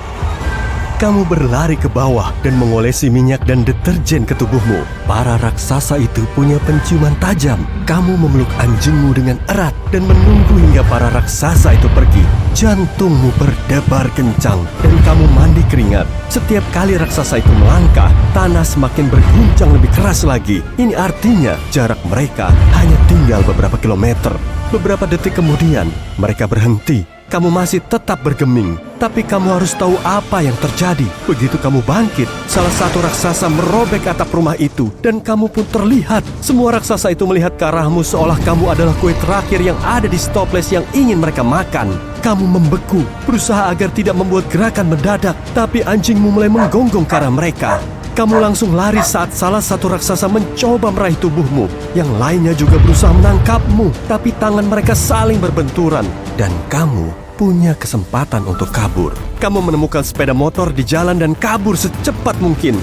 Speaker 2: Kamu berlari ke bawah dan mengolesi minyak dan deterjen ke tubuhmu. Para raksasa itu punya penciuman tajam. Kamu memeluk anjingmu dengan erat dan menunggu hingga para raksasa itu pergi. Jantungmu berdebar kencang dan kamu mandi keringat. Setiap kali raksasa itu melangkah, tanah semakin berguncang lebih keras lagi. Ini artinya jarak mereka hanya tinggal beberapa kilometer. Beberapa detik kemudian, mereka berhenti. Kamu masih tetap bergeming, tapi kamu harus tahu apa yang terjadi. Begitu kamu bangkit, salah satu raksasa merobek atap rumah itu, dan kamu pun terlihat. Semua raksasa itu melihat ke arahmu seolah kamu adalah kue terakhir yang ada di stopless yang ingin mereka makan. Kamu membeku, berusaha agar tidak membuat gerakan mendadak, tapi anjingmu mulai menggonggong ke arah mereka. Kamu langsung lari saat salah satu raksasa mencoba meraih tubuhmu. Yang lainnya juga berusaha menangkapmu, tapi tangan mereka saling berbenturan. Dan kamu punya kesempatan untuk kabur. Kamu menemukan sepeda motor di jalan dan kabur secepat mungkin.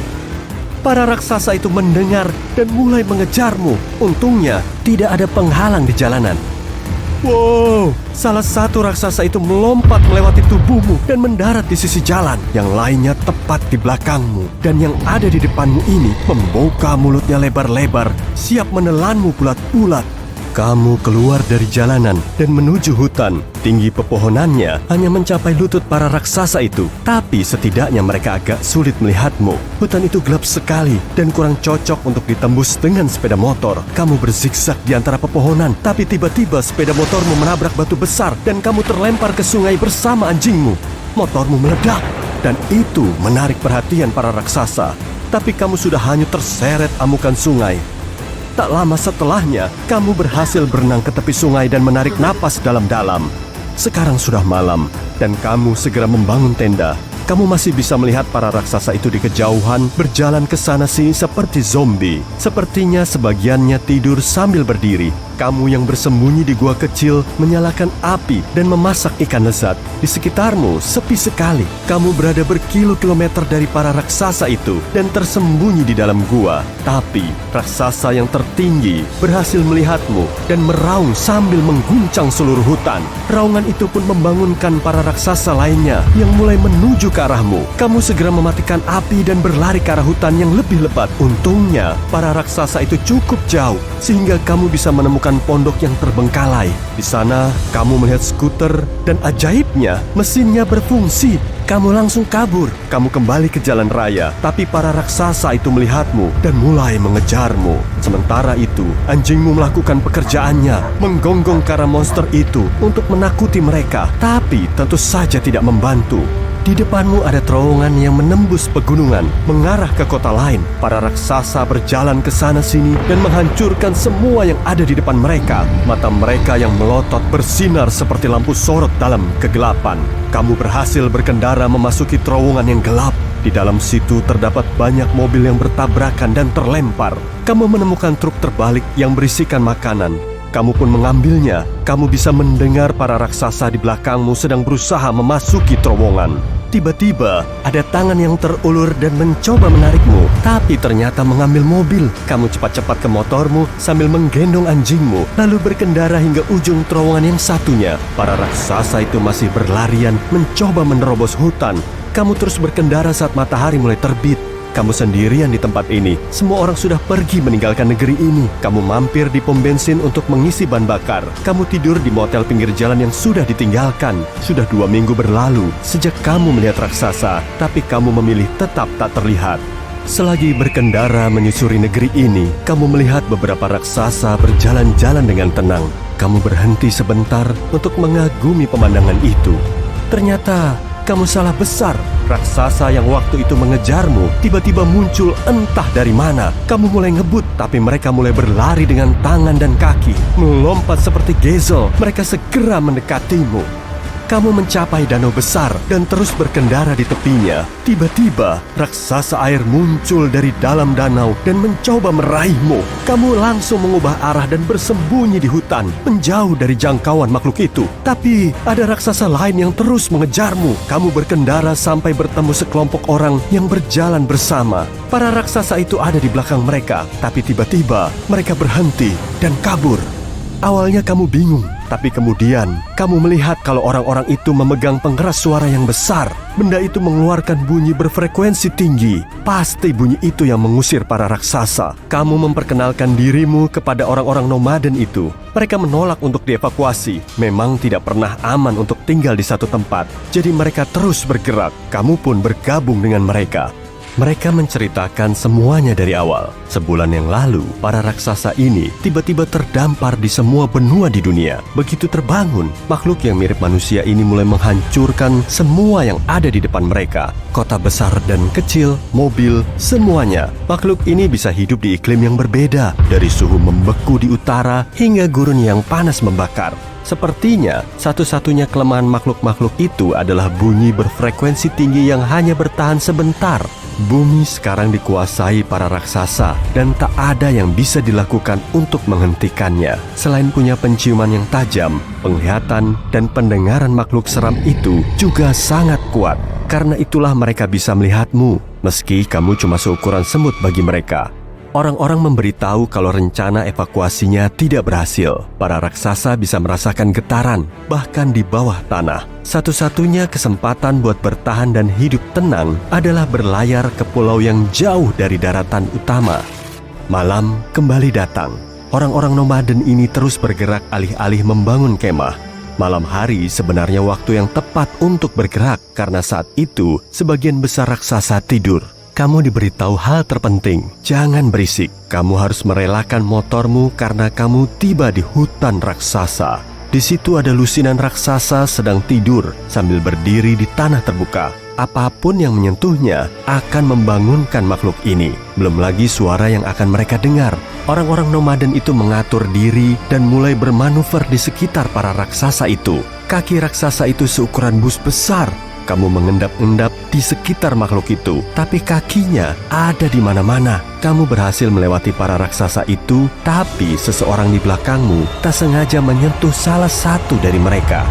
Speaker 2: Para raksasa itu mendengar dan mulai mengejarmu. Untungnya, tidak ada penghalang di jalanan. Wow, salah satu raksasa itu melompat melewati tubuhmu dan mendarat di sisi jalan. Yang lainnya tepat di belakangmu. Dan yang ada di depanmu ini membuka mulutnya lebar-lebar, siap menelanmu bulat-bulat. Kamu keluar dari jalanan dan menuju hutan. Tinggi pepohonannya hanya mencapai lutut para raksasa itu. Tapi setidaknya mereka agak sulit melihatmu. Hutan itu gelap sekali dan kurang cocok untuk ditembus dengan sepeda motor. Kamu berzigzag di antara pepohonan, tapi tiba-tiba sepeda motormu menabrak batu besar dan kamu terlempar ke sungai bersama anjingmu. Motormu meledak dan itu menarik perhatian para raksasa. Tapi kamu sudah hanyut terseret amukan sungai. Tak lama setelahnya, kamu berhasil berenang ke tepi sungai dan menarik napas dalam-dalam. Sekarang sudah malam, dan kamu segera membangun tenda. Kamu masih bisa melihat para raksasa itu di kejauhan, berjalan ke sana-sini seperti zombie. Sepertinya sebagiannya tidur sambil berdiri. Kamu yang bersembunyi di gua kecil menyalakan api dan memasak ikan lezat. Di sekitarmu sepi sekali. Kamu berada berkilo-kilometer dari para raksasa itu dan tersembunyi di dalam gua. Tapi raksasa yang tertinggi berhasil melihatmu dan meraung sambil mengguncang seluruh hutan. Raungan itu pun membangunkan para raksasa lainnya yang mulai menuju ke arahmu. Kamu segera mematikan api dan berlari ke arah hutan yang lebih lebat. Untungnya para raksasa itu cukup jauh sehingga kamu bisa menemukan pondok yang terbengkalai. Di sana, kamu melihat skuter dan ajaibnya, mesinnya berfungsi. Kamu langsung kabur. Kamu kembali ke jalan raya, tapi para raksasa itu melihatmu dan mulai mengejarmu. Sementara itu, anjingmu melakukan pekerjaannya, menggonggong ke arah monster itu untuk menakuti mereka, tapi tentu saja tidak membantu. Di depanmu ada terowongan yang menembus pegunungan, mengarah ke kota lain. Para raksasa berjalan ke sana-sini dan menghancurkan semua yang ada di depan mereka. Mata mereka yang melotot bersinar seperti lampu sorot dalam kegelapan. Kamu berhasil berkendara memasuki terowongan yang gelap. Di dalam situ terdapat banyak mobil yang bertabrakan dan terlempar. Kamu menemukan truk terbalik yang berisikan makanan. Kamu pun mengambilnya. Kamu bisa mendengar para raksasa di belakangmu sedang berusaha memasuki terowongan. Tiba-tiba, ada tangan yang terulur dan mencoba menarikmu, tapi ternyata mengambil mobil. Kamu cepat-cepat ke motormu sambil menggendong anjingmu, lalu berkendara hingga ujung terowongan yang satunya. Para raksasa itu masih berlarian, mencoba menerobos hutan. Kamu terus berkendara saat matahari mulai terbit. Kamu sendirian di tempat ini. Semua orang sudah pergi meninggalkan negeri ini. Kamu mampir di pom bensin untuk mengisi bahan bakar. Kamu tidur di motel pinggir jalan yang sudah ditinggalkan. Sudah 2 minggu berlalu sejak kamu melihat raksasa, tapi kamu memilih tetap tak terlihat. Selagi berkendara menyusuri negeri ini, kamu melihat beberapa raksasa berjalan-jalan dengan tenang. Kamu berhenti sebentar untuk mengagumi pemandangan itu. Ternyata kamu salah besar. Raksasa yang waktu itu mengejarmu tiba-tiba muncul entah dari mana. Kamu mulai ngebut, tapi mereka mulai berlari dengan tangan dan kaki. Melompat seperti gezel, mereka segera mendekatimu. Kamu mencapai danau besar dan terus berkendara di tepinya. Tiba-tiba, raksasa air muncul dari dalam danau dan mencoba meraihmu. Kamu langsung mengubah arah dan bersembunyi di hutan, menjauh dari jangkauan makhluk itu. Tapi, ada raksasa lain yang terus mengejarmu. Kamu berkendara sampai bertemu sekelompok orang yang berjalan bersama. Para raksasa itu ada di belakang mereka, tapi tiba-tiba mereka berhenti dan kabur. Awalnya kamu bingung, tapi kemudian kamu melihat kalau orang-orang itu memegang pengeras suara yang besar. Benda itu mengeluarkan bunyi berfrekuensi tinggi. Pasti bunyi itu yang mengusir para raksasa. Kamu memperkenalkan dirimu kepada orang-orang nomaden itu. Mereka menolak untuk dievakuasi. Memang tidak pernah aman untuk tinggal di satu tempat. Jadi mereka terus bergerak. Kamu pun bergabung dengan mereka. Mereka menceritakan semuanya dari awal. Sebulan yang lalu, para raksasa ini tiba-tiba terdampar di semua benua di dunia. Begitu terbangun, makhluk yang mirip manusia ini mulai menghancurkan semua yang ada di depan mereka. Kota besar dan kecil, mobil, semuanya. Makhluk ini bisa hidup di iklim yang berbeda, dari suhu membeku di utara hingga gurun yang panas membakar. Sepertinya, satu-satunya kelemahan makhluk-makhluk itu adalah bunyi berfrekuensi tinggi yang hanya bertahan sebentar. Bumi sekarang dikuasai para raksasa dan tak ada yang bisa dilakukan untuk menghentikannya. Selain punya penciuman yang tajam, penglihatan dan pendengaran makhluk seram itu juga sangat kuat. Karena itulah mereka bisa melihatmu, meski kamu cuma seukuran semut bagi mereka. Orang-orang memberitahu kalau rencana evakuasinya tidak berhasil. Para raksasa bisa merasakan getaran, bahkan di bawah tanah. Satu-satunya kesempatan buat bertahan dan hidup tenang adalah berlayar ke pulau yang jauh dari daratan utama. Malam kembali datang. Orang-orang nomaden ini terus bergerak alih-alih membangun kemah. Malam hari sebenarnya waktu yang tepat untuk bergerak karena saat itu sebagian besar raksasa tidur. Kamu diberitahu hal terpenting, jangan berisik. Kamu harus merelakan motormu karena kamu tiba di hutan raksasa. Di situ ada lusinan raksasa sedang tidur sambil berdiri di tanah terbuka. Apapun yang menyentuhnya akan membangunkan makhluk ini. Belum lagi suara yang akan mereka dengar. Orang-orang nomaden itu mengatur diri dan mulai bermanuver di sekitar para raksasa itu. Kaki raksasa itu seukuran bus besar. Kamu mengendap-endap di sekitar makhluk itu, tapi kakinya ada di mana-mana. Kamu berhasil melewati para raksasa itu, tapi seseorang di belakangmu tak sengaja menyentuh salah satu dari mereka.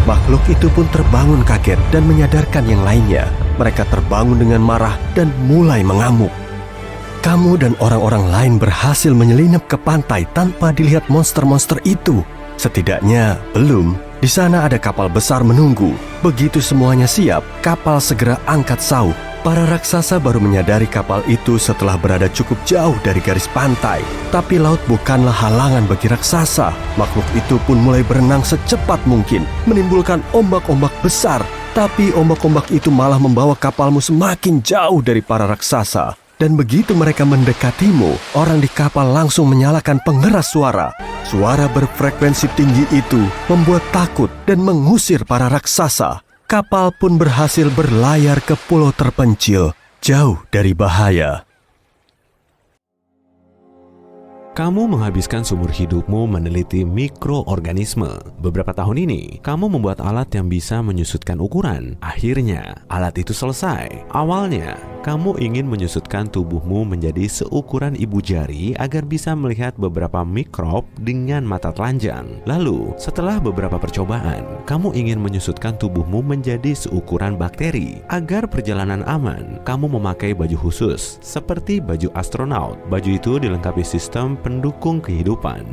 Speaker 2: Makhluk itu pun terbangun kaget dan menyadarkan yang lainnya. Mereka terbangun dengan marah dan mulai mengamuk. Kamu dan orang-orang lain berhasil menyelinap ke pantai tanpa dilihat monster-monster itu. Setidaknya belum. Di sana ada kapal besar menunggu. Begitu semuanya siap, kapal segera angkat sauh. Para raksasa baru menyadari kapal itu setelah berada cukup jauh dari garis pantai. Tapi laut bukanlah halangan bagi raksasa. Makhluk itu pun mulai berenang secepat mungkin, menimbulkan ombak-ombak besar. Tapi ombak-ombak itu malah membawa kapalmu semakin jauh dari para raksasa. Dan begitu mereka mendekatimu, orang di kapal langsung menyalakan pengeras suara. Suara berfrekuensi tinggi itu membuat takut dan mengusir para raksasa. Kapal pun berhasil berlayar ke pulau terpencil, jauh dari bahaya.
Speaker 4: Kamu menghabiskan seumur hidupmu meneliti mikroorganisme. Beberapa tahun ini, kamu membuat alat yang bisa menyusutkan ukuran. Akhirnya, alat itu selesai. Awalnya, kamu ingin menyusutkan tubuhmu menjadi seukuran ibu jari agar bisa melihat beberapa mikrob dengan mata telanjang. Lalu, setelah beberapa percobaan, kamu ingin menyusutkan tubuhmu menjadi seukuran bakteri. Agar perjalanan aman, kamu memakai baju khusus, seperti baju astronaut. Baju itu dilengkapi sistem pendukung kehidupan.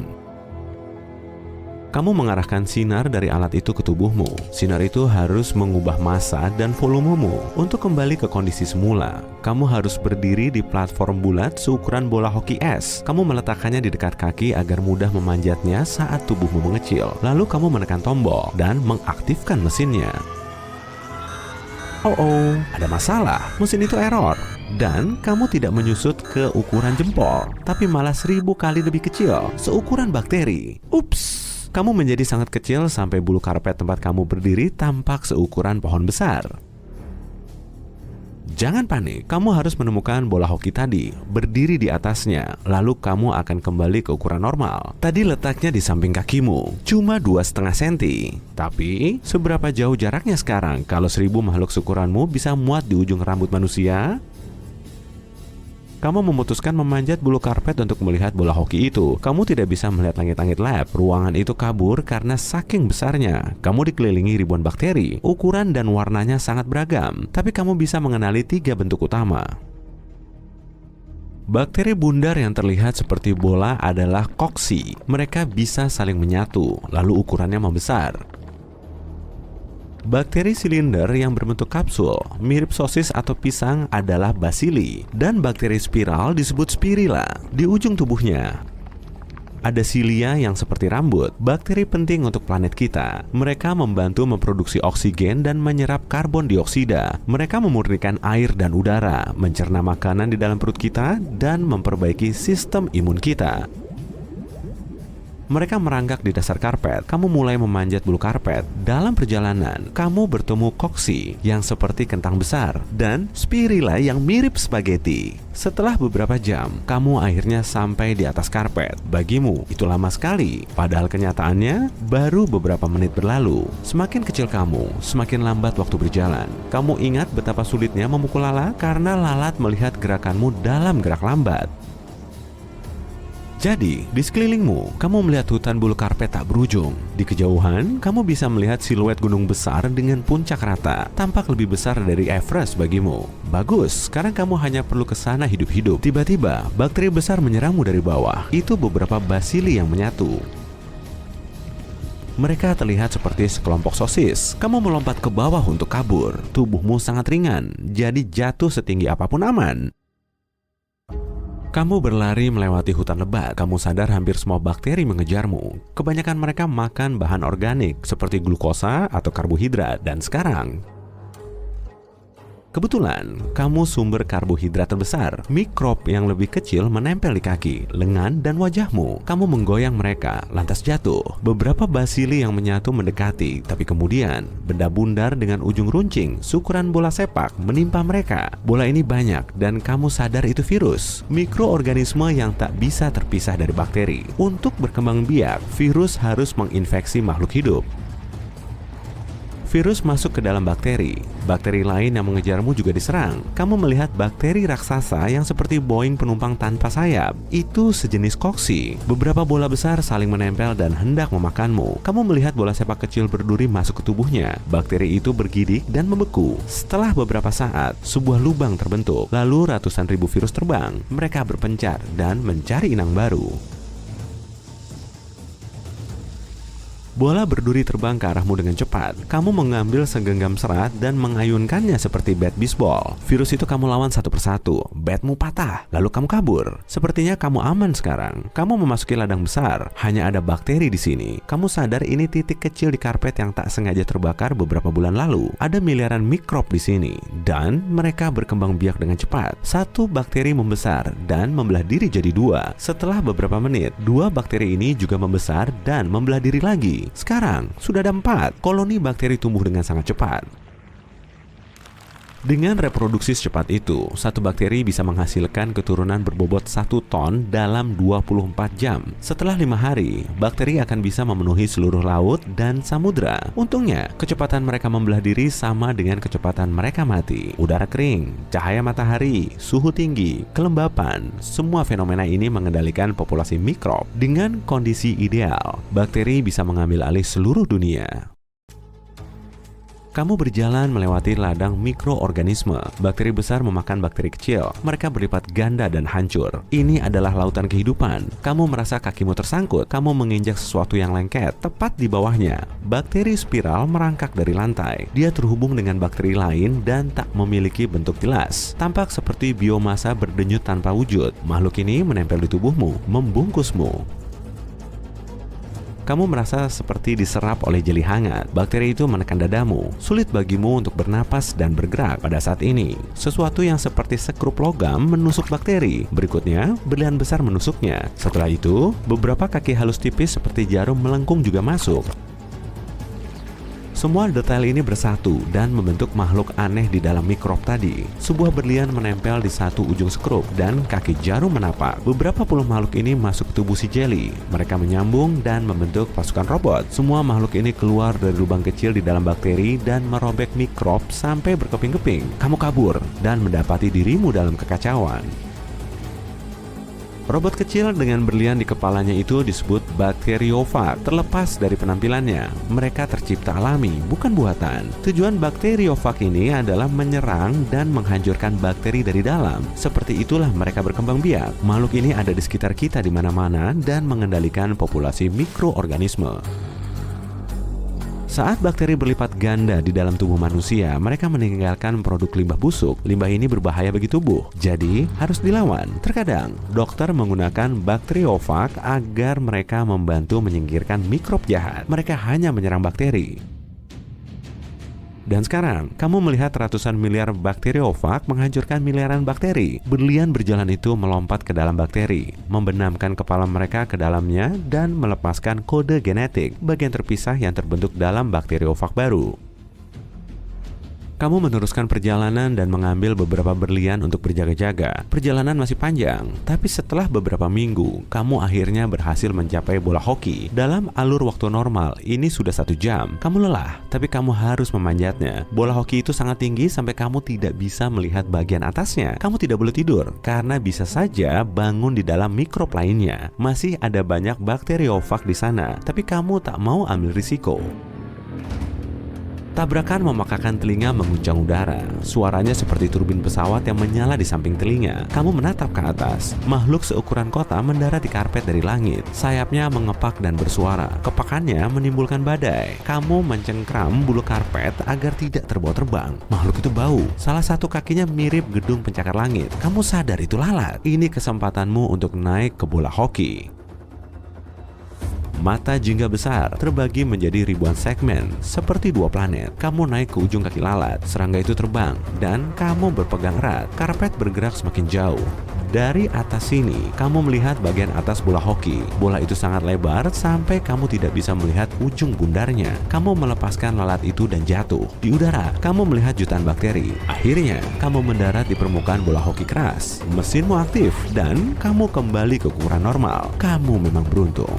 Speaker 4: Kamu mengarahkan sinar dari alat itu ke tubuhmu. Sinar itu harus mengubah massa dan volumemu untuk kembali ke kondisi semula. Kamu harus berdiri di platform bulat seukuran bola hoki es. Kamu meletakkannya di dekat kaki agar mudah memanjatnya saat tubuhmu mengecil. Lalu kamu menekan tombol dan mengaktifkan mesinnya. Oh, ada masalah. Mesin itu error. Dan kamu tidak menyusut ke ukuran jempol, tapi malah 1000 kali lebih kecil, seukuran bakteri. Ups! Kamu menjadi sangat kecil sampai bulu karpet tempat kamu berdiri tampak seukuran pohon besar. Jangan panik, kamu harus menemukan bola hoki tadi, berdiri di atasnya, lalu kamu akan kembali ke ukuran normal. Tadi letaknya di samping kakimu, cuma 2,5 cm. Tapi, seberapa jauh jaraknya sekarang kalau 1000 makhluk seukuranmu bisa muat di ujung rambut manusia? Kamu memutuskan memanjat bulu karpet untuk melihat bola hoki itu. Kamu tidak bisa melihat langit-langit lab. Ruangan itu kabur karena saking besarnya. Kamu dikelilingi ribuan bakteri. Ukuran dan warnanya sangat beragam. Tapi kamu bisa mengenali 3 bentuk utama. Bakteri bundar yang terlihat seperti bola adalah koksi. Mereka bisa saling menyatu, lalu ukurannya membesar. Bakteri silinder yang berbentuk kapsul, mirip sosis atau pisang adalah basili, dan bakteri spiral disebut spirilla. Di ujung tubuhnya ada silia yang seperti rambut, bakteri penting untuk planet kita. Mereka membantu memproduksi oksigen dan menyerap karbon dioksida. Mereka memurnikan air dan udara, mencerna makanan di dalam perut kita, dan memperbaiki sistem imun kita. Mereka merangkak di dasar karpet. Kamu mulai memanjat bulu karpet. Dalam perjalanan, kamu bertemu Cocci yang seperti kentang besar dan Spirilla yang mirip spaghetti. Setelah beberapa jam, kamu akhirnya sampai di atas karpet. Bagimu, itu lama sekali. Padahal kenyataannya, baru beberapa menit berlalu. Semakin kecil kamu, semakin lambat waktu berjalan. Kamu ingat betapa sulitnya memukul lalat karena lalat melihat gerakanmu dalam gerak lambat. Jadi, di sekelilingmu, kamu melihat hutan bulu karpet tak berujung. Di kejauhan, kamu bisa melihat siluet gunung besar dengan puncak rata. Tampak lebih besar dari Everest bagimu. Bagus, sekarang kamu hanya perlu ke sana hidup-hidup. Tiba-tiba, bakteri besar menyerangmu dari bawah. Itu beberapa basili yang menyatu. Mereka terlihat seperti sekelompok sosis. Kamu melompat ke bawah untuk kabur. Tubuhmu sangat ringan, jadi jatuh setinggi apapun aman. Kamu berlari melewati hutan lebat. Kamu sadar hampir semua bakteri mengejarmu. Kebanyakan mereka makan bahan organik seperti glukosa atau karbohidrat. Dan sekarang, kebetulan, kamu sumber karbohidrat terbesar. Mikrob yang lebih kecil menempel di kaki, lengan, dan wajahmu. Kamu menggoyang mereka, lantas jatuh. Beberapa basili yang menyatu mendekati, tapi kemudian benda bundar dengan ujung runcing, ukuran bola sepak, menimpa mereka. Bola ini banyak, dan kamu sadar itu virus. Mikroorganisme yang tak bisa terpisah dari bakteri. Untuk berkembang biak, virus harus menginfeksi makhluk hidup. Virus masuk ke dalam bakteri. Bakteri lain yang mengejarmu juga diserang. Kamu melihat bakteri raksasa yang seperti Boeing penumpang tanpa sayap. Itu sejenis Cocci. Beberapa bola besar saling menempel dan hendak memakanmu. Kamu melihat bola sepak kecil berduri masuk ke tubuhnya. Bakteri itu bergidik dan membeku. Setelah beberapa saat, sebuah lubang terbentuk. Lalu ratusan ribu virus terbang. Mereka berpencar dan mencari inang baru. Bola berduri terbang ke arahmu dengan cepat. Kamu mengambil segenggam serat dan mengayunkannya seperti bat bisbol. Virus itu kamu lawan satu persatu. Batmu patah, lalu kamu kabur. Sepertinya kamu aman sekarang. Kamu memasuki ladang besar. Hanya ada bakteri di sini. Kamu sadar ini titik kecil di karpet yang tak sengaja terbakar beberapa bulan lalu. Ada miliaran mikrob di sini, dan mereka berkembang biak dengan cepat. Satu bakteri membesar dan membelah diri jadi dua. Setelah beberapa menit, dua bakteri ini juga membesar dan membelah diri lagi. Sekarang, sudah ada 4. Koloni bakteri tumbuh dengan sangat cepat. Dengan reproduksi secepat itu, satu bakteri bisa menghasilkan keturunan berbobot 1 ton dalam 24 jam. Setelah 5 hari, bakteri akan bisa memenuhi seluruh laut dan samudra. Untungnya, kecepatan mereka membelah diri sama dengan kecepatan mereka mati. Udara kering, cahaya matahari, suhu tinggi, kelembapan, semua fenomena ini mengendalikan populasi mikrob. Dengan kondisi ideal, bakteri bisa mengambil alih seluruh dunia. Kamu berjalan melewati ladang mikroorganisme. Bakteri besar memakan bakteri kecil. Mereka berlipat ganda dan hancur. Ini adalah lautan kehidupan. Kamu merasa kakimu tersangkut. Kamu menginjak sesuatu yang lengket. Tepat di bawahnya, bakteri spiral merangkak dari lantai. Dia terhubung dengan bakteri lain dan tak memiliki bentuk jelas. Tampak seperti biomasa berdenyut tanpa wujud. Makhluk ini menempel di tubuhmu, membungkusmu. Kamu merasa seperti diserap oleh jeli hangat. Bakteri itu menekan dadamu. Sulit bagimu untuk bernapas dan bergerak pada saat ini. Sesuatu yang seperti sekrup logam menusuk bakteri. Berikutnya, berlian besar menusuknya. Setelah itu, beberapa kaki halus tipis seperti jarum melengkung juga masuk. Semua detail ini bersatu dan membentuk makhluk aneh di dalam mikrob tadi. Sebuah berlian menempel di satu ujung skrup dan kaki jarum menapak. Beberapa puluh makhluk ini masuk ke tubuh si jelly. Mereka menyambung dan membentuk pasukan robot. Semua makhluk ini keluar dari lubang kecil di dalam bakteri dan merobek mikrob sampai berkeping-keping. Kamu kabur dan mendapati dirimu dalam kekacauan. Robot kecil dengan berlian di kepalanya itu disebut bakteriofag. Terlepas dari penampilannya, mereka tercipta alami, bukan buatan. Tujuan bakteriofag ini adalah menyerang dan menghancurkan bakteri dari dalam. Seperti itulah mereka berkembang biak. Makhluk ini ada di sekitar kita di mana-mana dan mengendalikan populasi mikroorganisme. Saat bakteri berlipat ganda di dalam tubuh manusia, mereka meninggalkan produk limbah busuk. Limbah ini berbahaya bagi tubuh, jadi harus dilawan. Terkadang, dokter menggunakan bakteriofag agar mereka membantu menyingkirkan mikrob jahat. Mereka hanya menyerang bakteri. Dan sekarang, kamu melihat ratusan miliar bakteriofag menghancurkan miliaran bakteri. Berlian berjalan itu melompat ke dalam bakteri, membenamkan kepala mereka ke dalamnya dan melepaskan kode genetik bagian terpisah yang terbentuk dalam bakteriofag baru. Kamu meneruskan perjalanan dan mengambil beberapa berlian untuk berjaga-jaga. Perjalanan masih panjang, tapi setelah beberapa minggu, kamu akhirnya berhasil mencapai bola hoki. Dalam alur waktu normal, ini sudah 1 jam. Kamu lelah, tapi kamu harus memanjatnya. Bola hoki itu sangat tinggi sampai kamu tidak bisa melihat bagian atasnya. Kamu tidak boleh tidur, karena bisa saja bangun di dalam mikrop lainnya. Masih ada banyak bakteriofag di sana, tapi kamu tak mau ambil risiko. Tabrakan memakakan telinga menguncang udara. Suaranya seperti turbin pesawat yang menyala di samping telinga. Kamu menatap ke atas. Makhluk seukuran kota mendarat di karpet dari langit. Sayapnya mengepak dan bersuara. Kepakannya menimbulkan badai. Kamu mencengkram bulu karpet agar tidak terbawa terbang. Makhluk itu bau. Salah satu kakinya mirip gedung pencakar langit. Kamu sadar itu lalat. Ini kesempatanmu untuk naik ke bola hoki. Mata jingga besar terbagi menjadi ribuan segmen, seperti 2 planet. Kamu naik ke ujung kaki lalat, serangga itu terbang, dan kamu berpegang erat. Karpet bergerak semakin jauh. Dari atas sini, kamu melihat bagian atas bola hoki. Bola itu sangat lebar sampai kamu tidak bisa melihat ujung bundarnya. Kamu melepaskan lalat itu dan jatuh. Di udara, kamu melihat jutaan bakteri. Akhirnya, kamu mendarat di permukaan bola hoki keras. Mesinmu aktif, dan kamu kembali ke ukuran normal. Kamu memang beruntung.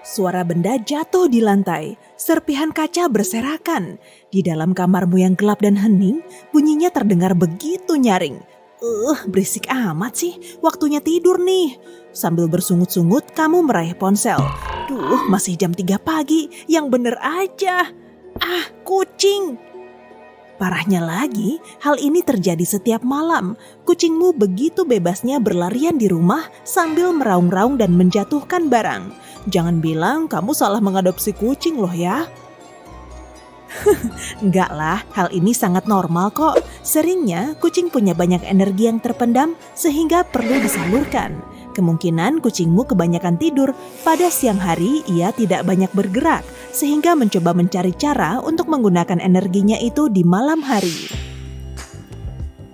Speaker 5: Suara benda jatuh di lantai, serpihan kaca berserakan. Di dalam kamarmu yang gelap dan hening, bunyinya terdengar begitu nyaring. Berisik amat sih, waktunya tidur nih. Sambil bersungut-sungut, kamu meraih ponsel. Masih jam 3 pagi, yang bener aja. Kucing! Parahnya lagi, hal ini terjadi setiap malam. Kucingmu begitu bebasnya berlarian di rumah sambil meraung-raung dan menjatuhkan barang. Jangan bilang kamu salah mengadopsi kucing loh ya. Enggak lah, hal ini sangat normal kok. Seringnya kucing punya banyak energi yang terpendam sehingga perlu disalurkan. Kemungkinan kucingmu kebanyakan tidur. Pada siang hari ia tidak banyak bergerak, sehingga mencoba mencari cara untuk menggunakan energinya itu di malam hari.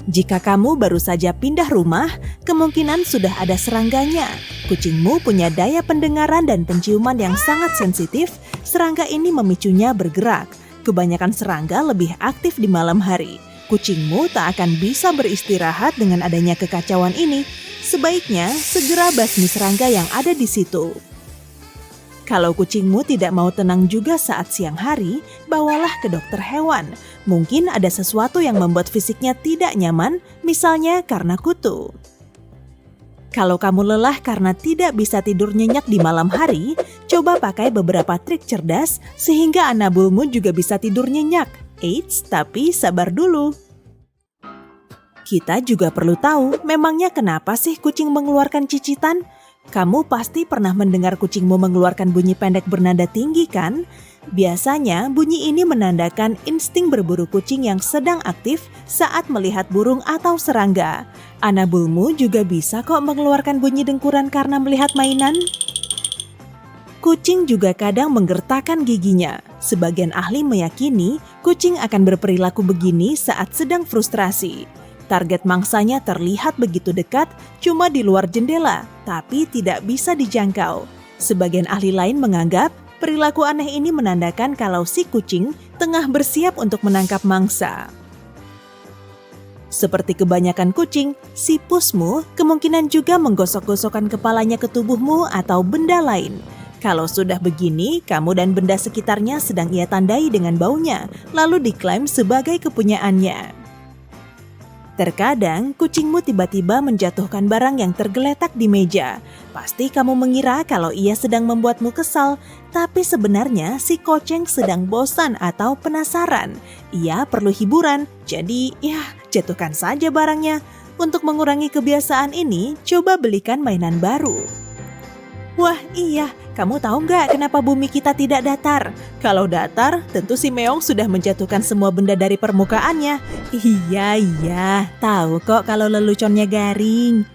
Speaker 5: Jika kamu baru saja pindah rumah, kemungkinan sudah ada serangganya. Kucingmu punya daya pendengaran dan penciuman yang sangat sensitif. Serangga ini memicunya bergerak. Kebanyakan serangga lebih aktif di malam hari. Kucingmu tak akan bisa beristirahat dengan adanya kekacauan ini. Sebaiknya segera basmi serangga yang ada di situ. Kalau kucingmu tidak mau tenang juga saat siang hari, bawalah ke dokter hewan. Mungkin ada sesuatu yang membuat fisiknya tidak nyaman, misalnya karena kutu. Kalau kamu lelah karena tidak bisa tidur nyenyak di malam hari, coba pakai beberapa trik cerdas sehingga anabulmu juga bisa tidur nyenyak. Eits, tapi sabar dulu. Kita juga perlu tahu, memangnya kenapa sih kucing mengeluarkan cicitan? Kamu pasti pernah mendengar kucingmu mengeluarkan bunyi pendek bernada tinggi kan? Biasanya bunyi ini menandakan insting berburu kucing yang sedang aktif saat melihat burung atau serangga. Anabulmu juga bisa kok mengeluarkan bunyi dengkuran karena melihat mainan. Kucing juga kadang menggertakkan giginya. Sebagian ahli meyakini kucing akan berperilaku begini saat sedang frustrasi. Target mangsanya terlihat begitu dekat, cuma di luar jendela, tapi tidak bisa dijangkau. Sebagian ahli lain menganggap perilaku aneh ini menandakan kalau si kucing tengah bersiap untuk menangkap mangsa. Seperti kebanyakan kucing, si pusmu kemungkinan juga menggosok-gosokkan kepalanya ke tubuhmu atau benda lain. Kalau sudah begini, kamu dan benda sekitarnya sedang ia tandai dengan baunya, lalu diklaim sebagai kepunyaannya. Terkadang, kucingmu tiba-tiba menjatuhkan barang yang tergeletak di meja. Pasti kamu mengira kalau ia sedang membuatmu kesal, tapi sebenarnya si koceng sedang bosan atau penasaran. Ia perlu hiburan, jadi jatuhkan saja barangnya. Untuk mengurangi kebiasaan ini, coba belikan mainan baru. Wah iya, kamu tahu nggak kenapa bumi kita tidak datar? Kalau datar, tentu si meong sudah menjatuhkan semua benda dari permukaannya. Iya, tahu kok kalau leluconnya garing.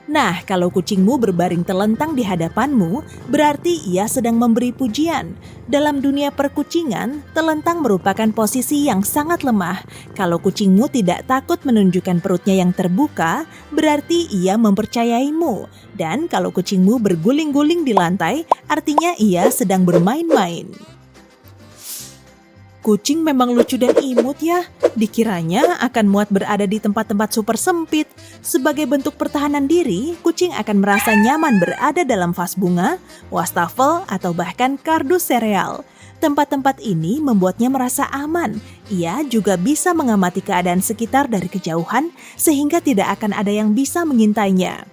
Speaker 5: Nah, kalau kucingmu berbaring telentang di hadapanmu, berarti ia sedang memberi pujian. Dalam dunia perkucingan, telentang merupakan posisi yang sangat lemah. Kalau kucingmu tidak takut menunjukkan perutnya yang terbuka, berarti ia mempercayaimu. Dan kalau kucingmu berguling-guling di lantai, artinya ia sedang bermain-main. Kucing memang lucu dan imut ya. Dikiranya akan muat berada di tempat-tempat super sempit. Sebagai bentuk pertahanan diri, kucing akan merasa nyaman berada dalam vas bunga, wastafel, atau bahkan kardus sereal. Tempat-tempat ini membuatnya merasa aman. Ia juga bisa mengamati keadaan sekitar dari kejauhan, sehingga tidak akan ada yang bisa mengintainya.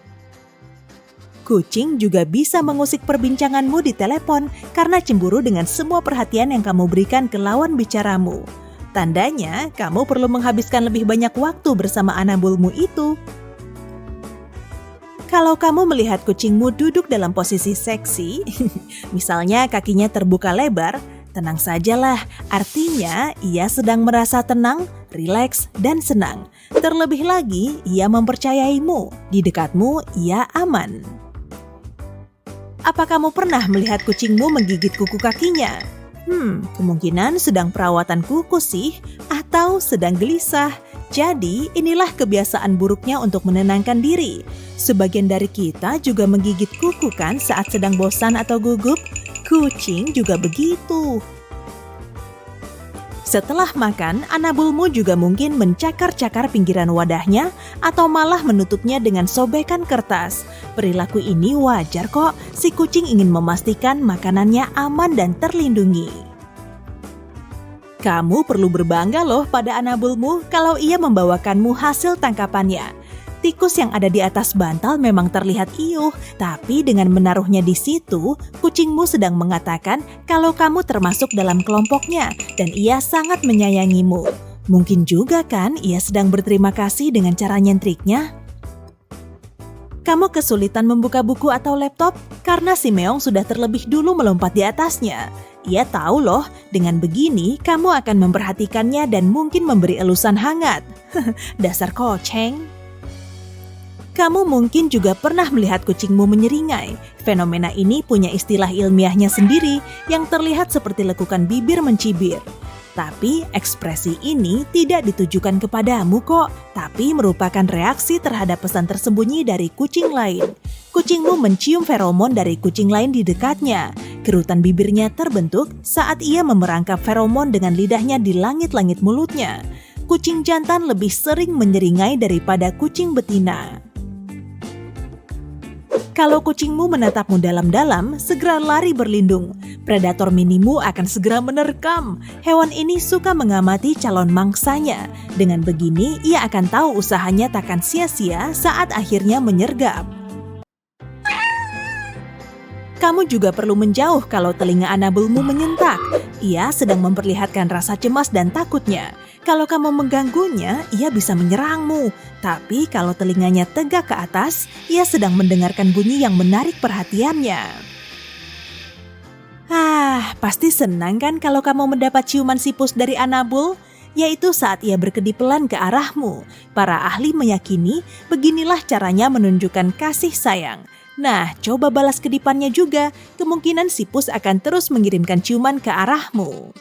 Speaker 5: Kucing juga bisa mengusik perbincanganmu di telepon karena cemburu dengan semua perhatian yang kamu berikan ke lawan bicaramu. Tandanya, kamu perlu menghabiskan lebih banyak waktu bersama anabulmu itu. Kalau kamu melihat kucingmu duduk dalam posisi seksi, misalnya kakinya terbuka lebar, tenang sajalah, artinya ia sedang merasa tenang, rileks, dan senang. Terlebih lagi, ia mempercayaimu. Di dekatmu, ia aman. Apa kamu pernah melihat kucingmu menggigit kuku kakinya? Kemungkinan sedang perawatan kuku sih, atau sedang gelisah. Jadi, inilah kebiasaan buruknya untuk menenangkan diri. Sebagian dari kita juga menggigit kuku kan saat sedang bosan atau gugup. Kucing juga begitu. Setelah makan, anabulmu juga mungkin mencakar-cakar pinggiran wadahnya atau malah menutupnya dengan sobekan kertas. Perilaku ini wajar kok, si kucing ingin memastikan makanannya aman dan terlindungi. Kamu perlu berbangga loh pada anabulmu kalau ia membawakanmu hasil tangkapannya. Tikus yang ada di atas bantal memang terlihat iuh, tapi dengan menaruhnya di situ, kucingmu sedang mengatakan kalau kamu termasuk dalam kelompoknya dan ia sangat menyayangimu. Mungkin juga kan ia sedang berterima kasih dengan cara nyentriknya? Kamu kesulitan membuka buku atau laptop karena si meong sudah terlebih dulu melompat di atasnya. Ia tahu loh, dengan begini kamu akan memperhatikannya dan mungkin memberi elusan hangat. Dasar koceng. Kamu mungkin juga pernah melihat kucingmu menyeringai. Fenomena ini punya istilah ilmiahnya sendiri yang terlihat seperti lekukan bibir mencibir. Tapi ekspresi ini tidak ditujukan kepadamu kok, tapi merupakan reaksi terhadap pesan tersembunyi dari kucing lain. Kucingmu mencium feromon dari kucing lain di dekatnya. Kerutan bibirnya terbentuk saat ia memerangkap feromon dengan lidahnya di langit-langit mulutnya. Kucing jantan lebih sering menyeringai daripada kucing betina. Kalau kucingmu menatapmu dalam-dalam, segera lari berlindung. Predator minimu akan segera menerkam. Hewan ini suka mengamati calon mangsanya. Dengan begini, ia akan tahu usahanya takkan sia-sia saat akhirnya menyergap. Kamu juga perlu menjauh kalau telinga anabulmu menyentak. Ia sedang memperlihatkan rasa cemas dan takutnya. Kalau kamu mengganggunya, ia bisa menyerangmu. Tapi kalau telinganya tegak ke atas, ia sedang mendengarkan bunyi yang menarik perhatiannya. Pasti senang kan kalau kamu mendapat ciuman sipus dari anabul? Yaitu saat ia berkedip pelan ke arahmu. Para ahli meyakini beginilah caranya menunjukkan kasih sayang. Nah, coba balas kedipannya juga. Kemungkinan sipus akan terus mengirimkan ciuman ke arahmu.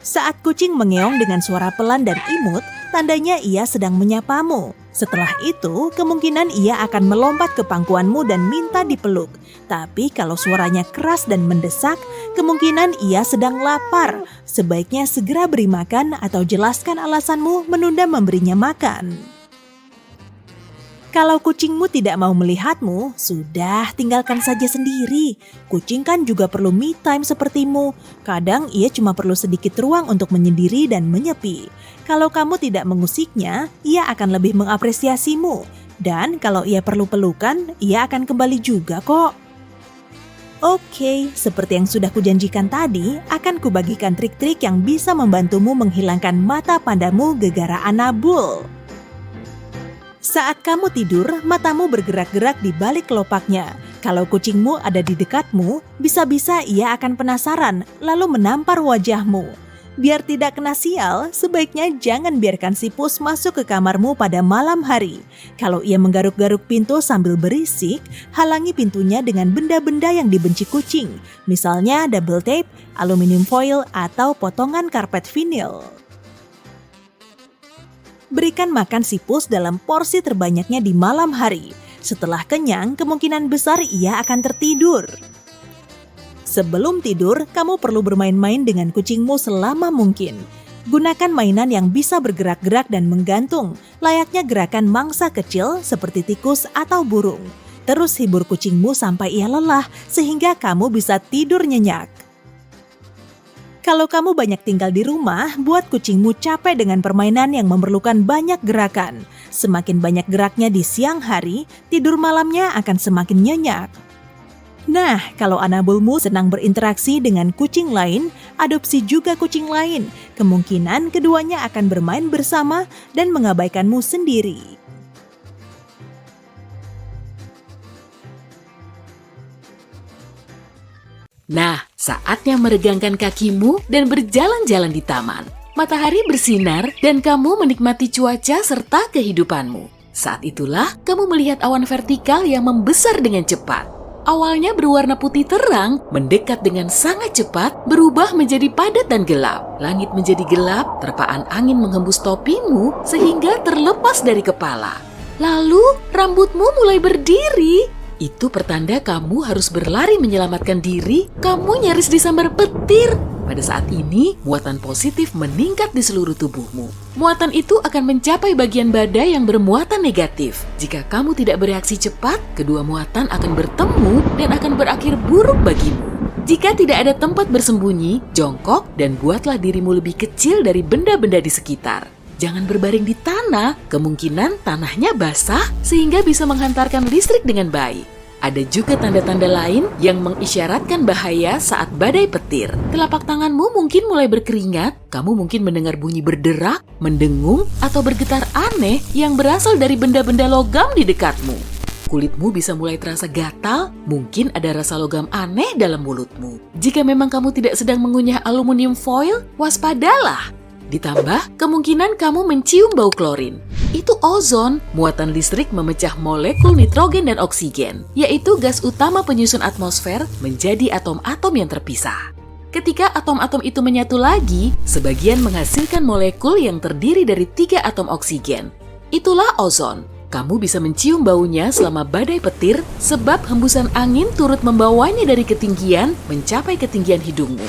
Speaker 5: Saat kucing mengeong dengan suara pelan dan imut, tandanya ia sedang menyapamu. Setelah itu, kemungkinan ia akan melompat ke pangkuanmu dan minta dipeluk. Tapi kalau suaranya keras dan mendesak, kemungkinan ia sedang lapar. Sebaiknya segera beri makan atau jelaskan alasanmu menunda memberinya makan. Kalau kucingmu tidak mau melihatmu, sudah tinggalkan saja sendiri. Kucing kan juga perlu me time sepertimu. Kadang ia cuma perlu sedikit ruang untuk menyendiri dan menyepi. Kalau kamu tidak mengusiknya, ia akan lebih mengapresiasimu. Dan kalau ia perlu pelukan, ia akan kembali juga kok. Oke, seperti yang sudah kujanjikan tadi, akan kubagikan trik-trik yang bisa membantumu menghilangkan mata pandamu gegara anabul. Saat kamu tidur, matamu bergerak-gerak di balik kelopaknya. Kalau kucingmu ada di dekatmu, bisa-bisa ia akan penasaran lalu menampar wajahmu. Biar tidak kena sial, sebaiknya jangan biarkan si pus masuk ke kamarmu pada malam hari. Kalau ia menggaruk-garuk pintu sambil berisik, halangi pintunya dengan benda-benda yang dibenci kucing. Misalnya double tape, aluminium foil, atau potongan karpet vinil. Berikan makan si pus dalam porsi terbanyaknya di malam hari. Setelah kenyang, kemungkinan besar ia akan tertidur. Sebelum tidur, kamu perlu bermain-main dengan kucingmu selama mungkin. Gunakan mainan yang bisa bergerak-gerak dan menggantung, layaknya gerakan mangsa kecil seperti tikus atau burung. Terus hibur kucingmu sampai ia lelah, sehingga kamu bisa tidur nyenyak. Kalau kamu banyak tinggal di rumah, buat kucingmu capek dengan permainan yang memerlukan banyak gerakan. Semakin banyak geraknya di siang hari, tidur malamnya akan semakin nyenyak. Nah, kalau anabulmu senang berinteraksi dengan kucing lain, adopsi juga kucing lain. Kemungkinan keduanya akan bermain bersama dan mengabaikanmu sendiri.
Speaker 3: Nah, saatnya meregangkan kakimu dan berjalan-jalan di taman. Matahari bersinar dan kamu menikmati cuaca serta kehidupanmu. Saat itulah kamu melihat awan vertikal yang membesar dengan cepat. Awalnya berwarna putih terang, mendekat dengan sangat cepat, berubah menjadi padat dan gelap. Langit menjadi gelap, terpaan angin menghembus topimu sehingga terlepas dari kepala. Lalu rambutmu mulai berdiri. Itu pertanda kamu harus berlari menyelamatkan diri, kamu nyaris disambar petir. Pada saat ini, muatan positif meningkat di seluruh tubuhmu. Muatan itu akan mencapai bagian badai yang bermuatan negatif. Jika kamu tidak bereaksi cepat, kedua muatan akan bertemu dan akan berakhir buruk bagimu. Jika tidak ada tempat bersembunyi, jongkok dan buatlah dirimu lebih kecil dari benda-benda di sekitar. Jangan berbaring di tanah, kemungkinan tanahnya basah sehingga bisa menghantarkan listrik dengan baik. Ada juga tanda-tanda lain yang mengisyaratkan bahaya saat badai petir. Telapak tanganmu mungkin mulai berkeringat, kamu mungkin mendengar bunyi berderak, mendengung, atau bergetar aneh yang berasal dari benda-benda logam di dekatmu. Kulitmu bisa mulai terasa gatal, mungkin ada rasa logam aneh dalam mulutmu. Jika memang kamu tidak sedang mengunyah aluminium foil, waspadalah. Ditambah, kemungkinan kamu mencium bau klorin. Itu ozon, muatan listrik memecah molekul nitrogen dan oksigen, yaitu gas utama penyusun atmosfer menjadi atom-atom yang terpisah. Ketika atom-atom itu menyatu lagi, sebagian menghasilkan molekul yang terdiri dari 3 atom oksigen. Itulah ozon. Kamu bisa mencium baunya selama badai petir sebab hembusan angin turut membawanya dari ketinggian mencapai ketinggian hidungmu.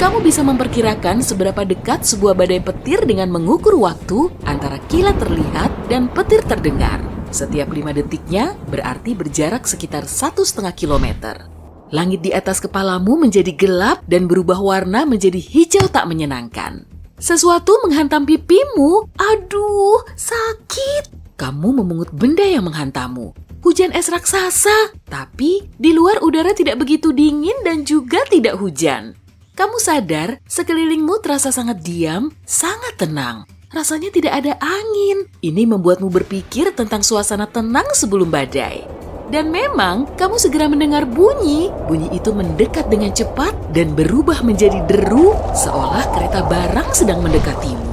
Speaker 3: Kamu bisa memperkirakan seberapa dekat sebuah badai petir dengan mengukur waktu antara kilat terlihat dan petir terdengar. Setiap 5 detiknya berarti berjarak sekitar 1,5 kilometer. Langit di atas kepalamu menjadi gelap dan berubah warna menjadi hijau tak menyenangkan. Sesuatu menghantam pipimu. Aduh, sakit. Kamu memungut benda yang menghantammu. Hujan es raksasa, tapi di luar udara tidak begitu dingin dan juga tidak hujan. Kamu sadar sekelilingmu terasa sangat diam, sangat tenang. Rasanya tidak ada angin. Ini membuatmu berpikir tentang suasana tenang sebelum badai. Dan memang kamu segera mendengar bunyi. Bunyi itu mendekat dengan cepat dan berubah menjadi deru seolah kereta barang sedang mendekatimu.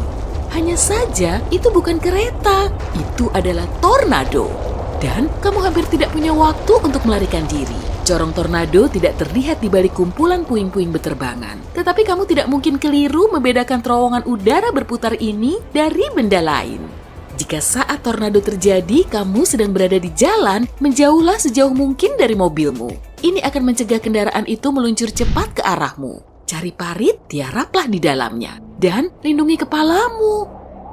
Speaker 3: Hanya saja itu bukan kereta, itu adalah tornado. Dan kamu hampir tidak punya waktu untuk melarikan diri. Corong tornado tidak terlihat di balik kumpulan puing-puing beterbangan. Tetapi kamu tidak mungkin keliru membedakan terowongan udara berputar ini dari benda lain. Jika saat tornado terjadi, kamu sedang berada di jalan, menjauhlah sejauh mungkin dari mobilmu. Ini akan mencegah kendaraan itu meluncur cepat ke arahmu. Cari parit, tiaraplah di dalamnya. Dan lindungi kepalamu.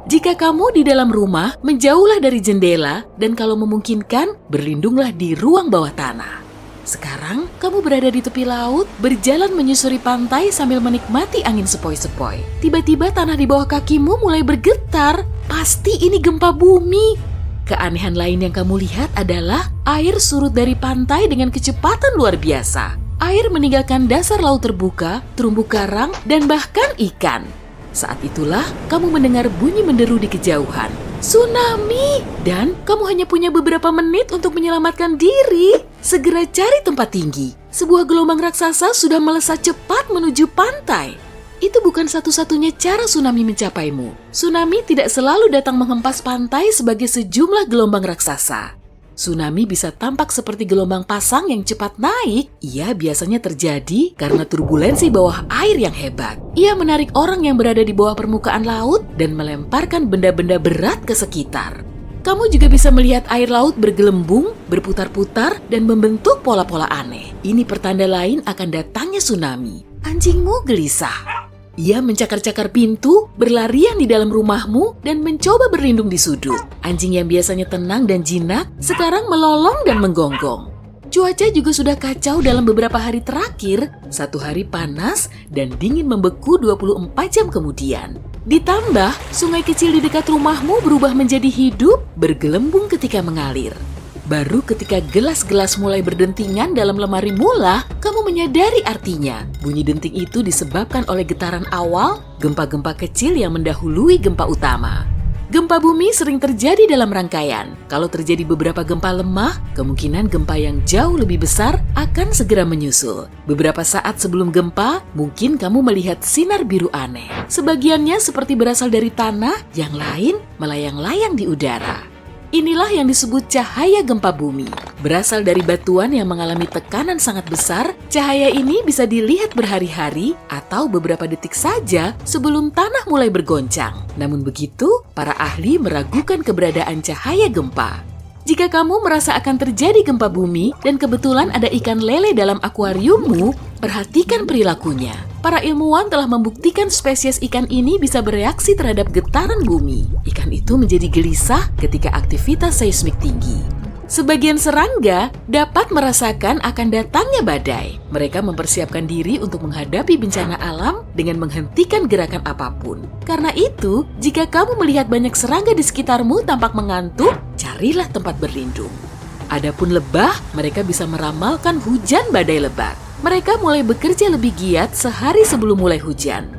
Speaker 3: Jika kamu di dalam rumah, menjauhlah dari jendela dan kalau memungkinkan, berlindunglah di ruang bawah tanah. Sekarang, kamu berada di tepi laut, berjalan menyusuri pantai sambil menikmati angin sepoi-sepoi. Tiba-tiba tanah di bawah kakimu mulai bergetar. Pasti ini gempa bumi. Keanehan lain yang kamu lihat adalah air surut dari pantai dengan kecepatan luar biasa. Air meninggalkan dasar laut terbuka, terumbu karang, dan bahkan ikan. Saat itulah kamu mendengar bunyi menderu di kejauhan. Tsunami! Dan kamu hanya punya beberapa menit untuk menyelamatkan diri. Segera cari tempat tinggi. Sebuah gelombang raksasa sudah melesat cepat menuju pantai. itu bukan satu-satunya cara tsunami mencapaimu. Tsunami tidak selalu datang menghempas pantai sebagai sejumlah gelombang raksasa. Tsunami bisa tampak seperti gelombang pasang yang cepat naik. Ia biasanya terjadi karena turbulensi bawah air yang hebat. Ia menarik orang yang berada di bawah permukaan laut dan melemparkan benda-benda berat ke sekitar. Kamu juga bisa melihat air laut bergelembung, berputar-putar, dan membentuk pola-pola aneh. Ini pertanda lain akan datangnya tsunami. Anjingmu gelisah. Ia mencakar-cakar pintu, berlarian di dalam rumahmu, dan mencoba berlindung di sudut. Anjing yang biasanya tenang dan jinak, sekarang melolong dan menggonggong. Cuaca juga sudah kacau dalam beberapa hari terakhir, satu hari panas dan dingin membeku 24 jam kemudian. Ditambah, sungai kecil di dekat rumahmu berubah menjadi hidup, bergelembung ketika mengalir. Baru ketika gelas-gelas mulai berdentingan dalam lemari mula, kamu menyadari artinya. Bunyi denting itu disebabkan oleh getaran awal, gempa-gempa kecil yang mendahului gempa utama. Gempa bumi sering terjadi dalam rangkaian. Kalau terjadi beberapa gempa lemah, kemungkinan gempa yang jauh lebih besar akan segera menyusul. Beberapa saat sebelum gempa, mungkin kamu melihat sinar biru aneh. Sebagiannya seperti berasal dari tanah, yang lain melayang-layang di udara. Inilah yang disebut cahaya gempa bumi. Berasal dari batuan yang mengalami tekanan sangat besar, cahaya ini bisa dilihat berhari-hari atau beberapa detik saja sebelum tanah mulai bergoncang. Namun begitu, para ahli meragukan keberadaan cahaya gempa. Jika kamu merasa akan terjadi gempa bumi dan kebetulan ada ikan lele dalam akuariummu, perhatikan perilakunya. Para ilmuwan telah membuktikan spesies ikan ini bisa bereaksi terhadap getaran bumi. Ikan itu menjadi gelisah ketika aktivitas seismik tinggi. Sebagian serangga dapat merasakan akan datangnya badai. Mereka mempersiapkan diri untuk menghadapi bencana alam dengan menghentikan gerakan apapun. Karena itu, jika kamu melihat banyak serangga di sekitarmu tampak mengantuk, carilah tempat berlindung. Adapun lebah, mereka bisa meramalkan hujan badai lebat. Mereka mulai bekerja lebih giat sehari sebelum mulai hujan.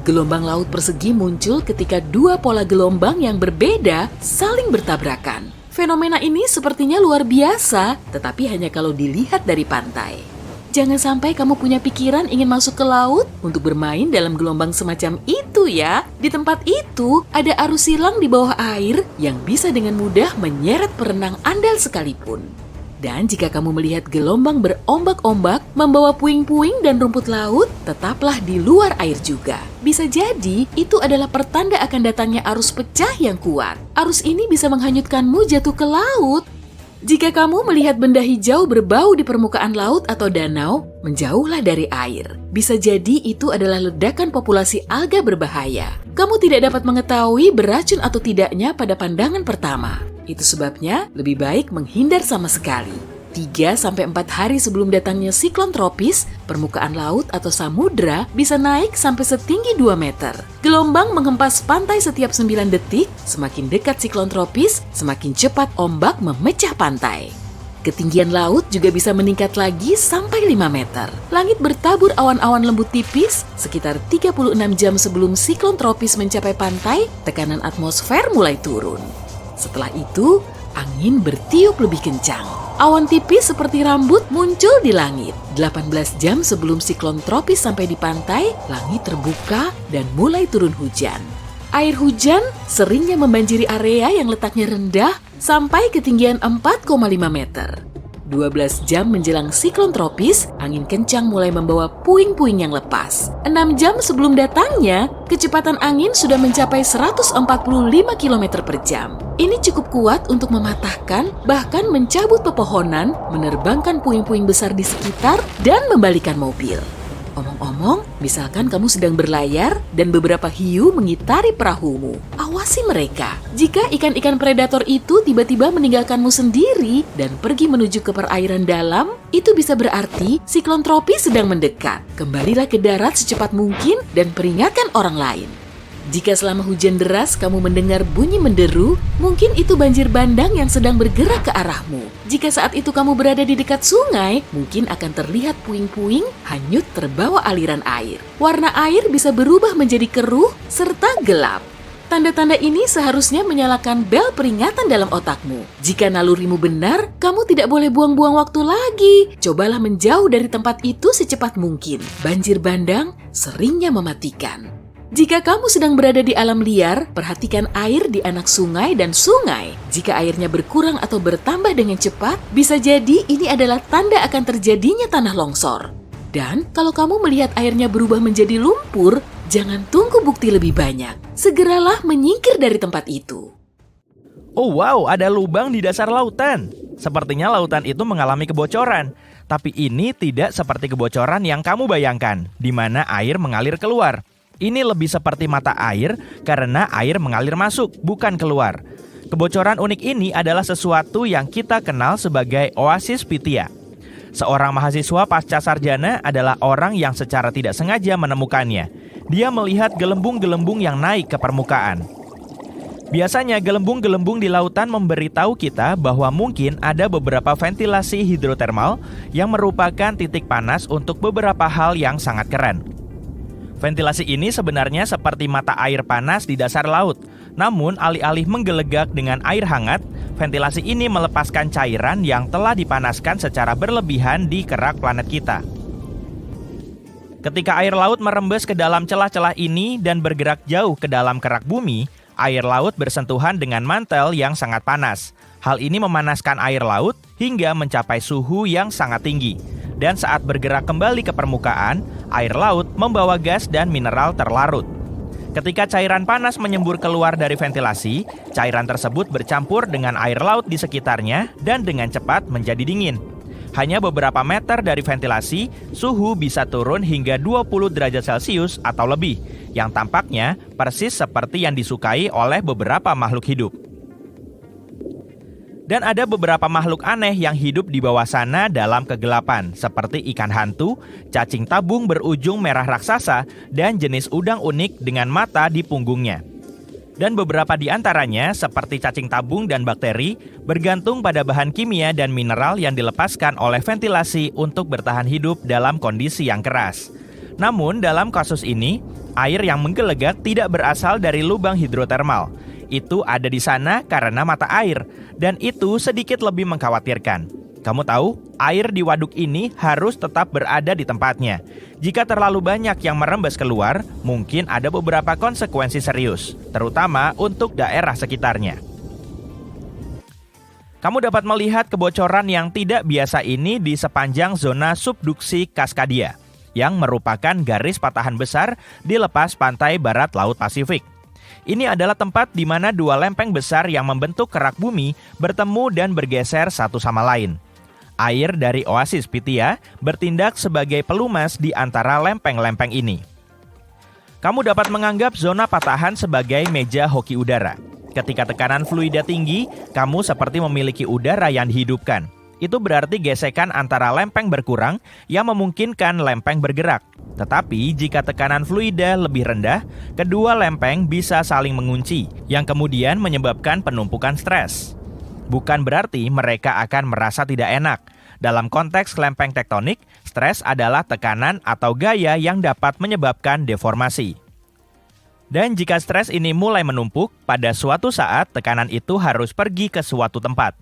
Speaker 3: Gelombang laut persegi muncul ketika dua pola gelombang yang berbeda saling bertabrakan. Fenomena ini sepertinya luar biasa, tetapi hanya kalau dilihat dari pantai. Jangan sampai kamu punya pikiran ingin masuk ke laut untuk bermain dalam gelombang semacam itu ya. Di tempat itu ada arus silang di bawah air yang bisa dengan mudah menyeret perenang andal sekalipun. Dan jika kamu melihat gelombang berombak-ombak membawa puing-puing dan rumput laut, tetaplah di luar air juga. Bisa jadi itu adalah pertanda akan datangnya arus pecah yang kuat. Arus ini bisa menghanyutkanmu jatuh ke laut. Jika kamu melihat benda hijau berbau di permukaan laut atau danau, menjauhlah dari air. Bisa jadi itu adalah ledakan populasi alga berbahaya. Kamu tidak dapat mengetahui beracun atau tidaknya pada pandangan pertama. Itu sebabnya lebih baik menghindar sama sekali. 3-4 hari sebelum datangnya siklon tropis, permukaan laut atau samudra bisa naik sampai setinggi 2 meter. Gelombang menghempas pantai setiap 9 detik, semakin dekat siklon tropis, semakin cepat ombak memecah pantai. Ketinggian laut juga bisa meningkat lagi sampai 5 meter. Langit bertabur awan-awan lembut tipis, sekitar 36 jam sebelum siklon tropis mencapai pantai, tekanan atmosfer mulai turun. Setelah itu, angin bertiup lebih kencang. Awan tipis seperti rambut muncul di langit. 18 jam sebelum siklon tropis sampai di pantai, langit terbuka dan mulai turun hujan. Air hujan seringnya membanjiri area yang letaknya rendah sampai ketinggian 4,5 meter. 12 jam menjelang siklon tropis, angin kencang mulai membawa puing-puing yang lepas. 6 jam sebelum datangnya, kecepatan angin sudah mencapai 145 km per jam. Ini cukup kuat untuk mematahkan, bahkan mencabut pepohonan, menerbangkan puing-puing besar di sekitar, dan membalikan mobil. Omong-omong, misalkan kamu sedang berlayar dan beberapa hiu mengitari perahumu. Awasi mereka. Jika ikan-ikan predator itu tiba-tiba meninggalkanmu sendiri dan pergi menuju ke perairan dalam, itu bisa berarti siklon tropis sedang mendekat. Kembalilah ke darat secepat mungkin dan peringatkan orang lain. Jika selama hujan deras kamu mendengar bunyi menderu, mungkin itu banjir bandang yang sedang bergerak ke arahmu. Jika saat itu kamu berada di dekat sungai, mungkin akan terlihat puing-puing hanyut terbawa aliran air. Warna air bisa berubah menjadi keruh serta gelap. Tanda-tanda ini seharusnya menyalakan bel peringatan dalam otakmu. Jika nalurimu benar, kamu tidak boleh buang-buang waktu lagi. Cobalah menjauh dari tempat itu secepat mungkin. Banjir bandang seringnya mematikan. Jika kamu sedang berada di alam liar, perhatikan air di anak sungai dan sungai. Jika airnya berkurang atau bertambah dengan cepat, bisa jadi ini adalah tanda akan terjadinya tanah longsor. Dan kalau kamu melihat airnya berubah menjadi lumpur, jangan tunggu bukti lebih banyak. Segeralah menyingkir dari tempat itu.
Speaker 1: Oh wow, ada lubang di dasar lautan. Sepertinya lautan itu mengalami kebocoran. Tapi ini tidak seperti kebocoran yang kamu bayangkan, di mana air mengalir keluar. Ini lebih seperti mata air karena air mengalir masuk, bukan keluar. Kebocoran unik ini adalah sesuatu yang kita kenal sebagai oasis Pythia. Seorang mahasiswa pasca sarjana adalah orang yang secara tidak sengaja menemukannya. Dia melihat gelembung-gelembung yang naik ke permukaan. Biasanya gelembung-gelembung di lautan memberitahu kita bahwa mungkin ada beberapa ventilasi hidrotermal yang merupakan titik panas untuk beberapa hal yang sangat keren. Ventilasi ini sebenarnya seperti mata air panas di dasar laut. Namun alih-alih menggelegak dengan air hangat, ventilasi ini melepaskan cairan yang telah dipanaskan secara berlebihan di kerak planet kita. Ketika air laut merembes ke dalam celah-celah ini dan bergerak jauh ke dalam kerak bumi, air laut bersentuhan dengan mantel yang sangat panas. Hal ini memanaskan air laut hingga mencapai suhu yang sangat tinggi. Dan saat bergerak kembali ke permukaan, air laut membawa gas dan mineral terlarut. Ketika cairan panas menyembur keluar dari ventilasi, cairan tersebut bercampur dengan air laut di sekitarnya dan dengan cepat menjadi dingin. Hanya beberapa meter dari ventilasi, suhu bisa turun hingga 20 derajat Celcius atau lebih, yang tampaknya persis seperti yang disukai oleh beberapa makhluk hidup. Dan ada beberapa makhluk aneh yang hidup di bawah sana dalam kegelapan, seperti ikan hantu, cacing tabung berujung merah raksasa, dan jenis udang unik dengan mata di punggungnya. Dan beberapa di antaranya, seperti cacing tabung dan bakteri, bergantung pada bahan kimia dan mineral yang dilepaskan oleh ventilasi untuk bertahan hidup dalam kondisi yang keras. Namun, dalam kasus ini, air yang menggelegak tidak berasal dari lubang hidrotermal. Itu ada di sana karena mata air, dan itu sedikit lebih mengkhawatirkan. Kamu tahu, air di waduk ini harus tetap berada di tempatnya. Jika terlalu banyak yang merembes keluar, mungkin ada beberapa konsekuensi serius, terutama untuk daerah sekitarnya. Kamu dapat melihat kebocoran yang tidak biasa ini di sepanjang zona subduksi Cascadia, yang merupakan garis patahan besar di lepas pantai barat Laut Pasifik. Ini adalah tempat di mana dua lempeng besar yang membentuk kerak bumi bertemu dan bergeser satu sama lain. Air dari oasis Pythia bertindak sebagai pelumas di antara lempeng-lempeng ini. Kamu dapat menganggap zona patahan sebagai meja hoki udara. Ketika tekanan fluida tinggi, kamu seperti memiliki udara yang dihidupkan. Itu berarti gesekan antara lempeng berkurang yang memungkinkan lempeng bergerak. Tetapi jika tekanan fluida lebih rendah, kedua lempeng bisa saling mengunci, yang kemudian menyebabkan penumpukan stres. Bukan berarti mereka akan merasa tidak enak. Dalam konteks lempeng tektonik, stres adalah tekanan atau gaya yang dapat menyebabkan deformasi. Dan jika stres ini mulai menumpuk, pada suatu saat tekanan itu harus pergi ke suatu tempat.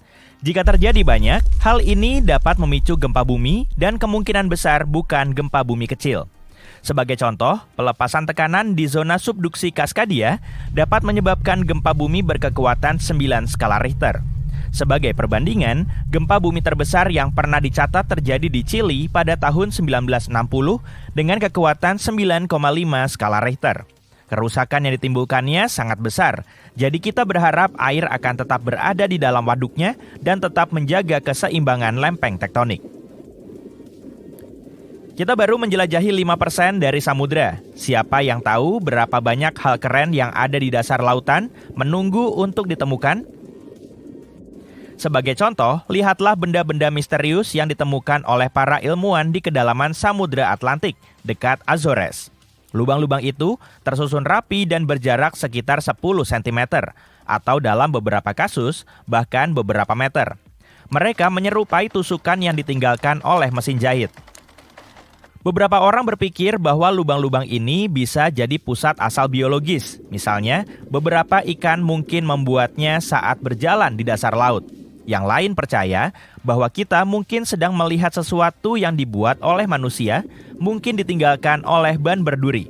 Speaker 1: Jika terjadi banyak, hal ini dapat memicu gempa bumi dan kemungkinan besar bukan gempa bumi kecil. Sebagai contoh, pelepasan tekanan di zona subduksi Cascadia dapat menyebabkan gempa bumi berkekuatan 9 skala Richter. Sebagai perbandingan, gempa bumi terbesar yang pernah dicatat terjadi di Chili pada tahun 1960 dengan kekuatan 9,5 skala Richter. Kerusakan yang ditimbulkannya sangat besar, jadi kita berharap air akan tetap berada di dalam waduknya dan tetap menjaga keseimbangan lempeng tektonik. Kita baru menjelajahi 5% dari samudra. Siapa yang tahu berapa banyak hal keren yang ada di dasar lautan menunggu untuk ditemukan? Sebagai contoh, lihatlah benda-benda misterius yang ditemukan oleh para ilmuwan di kedalaman Samudra Atlantik, dekat Azores. Lubang-lubang itu tersusun rapi dan berjarak sekitar 10 cm, atau dalam beberapa kasus, bahkan beberapa meter. Mereka menyerupai tusukan yang ditinggalkan oleh mesin jahit. Beberapa orang berpikir bahwa lubang-lubang ini bisa jadi pusat asal biologis. Misalnya, beberapa ikan mungkin membuatnya saat berjalan di dasar laut. Yang lain percaya bahwa kita mungkin sedang melihat sesuatu yang dibuat oleh manusia, mungkin ditinggalkan oleh ban berduri.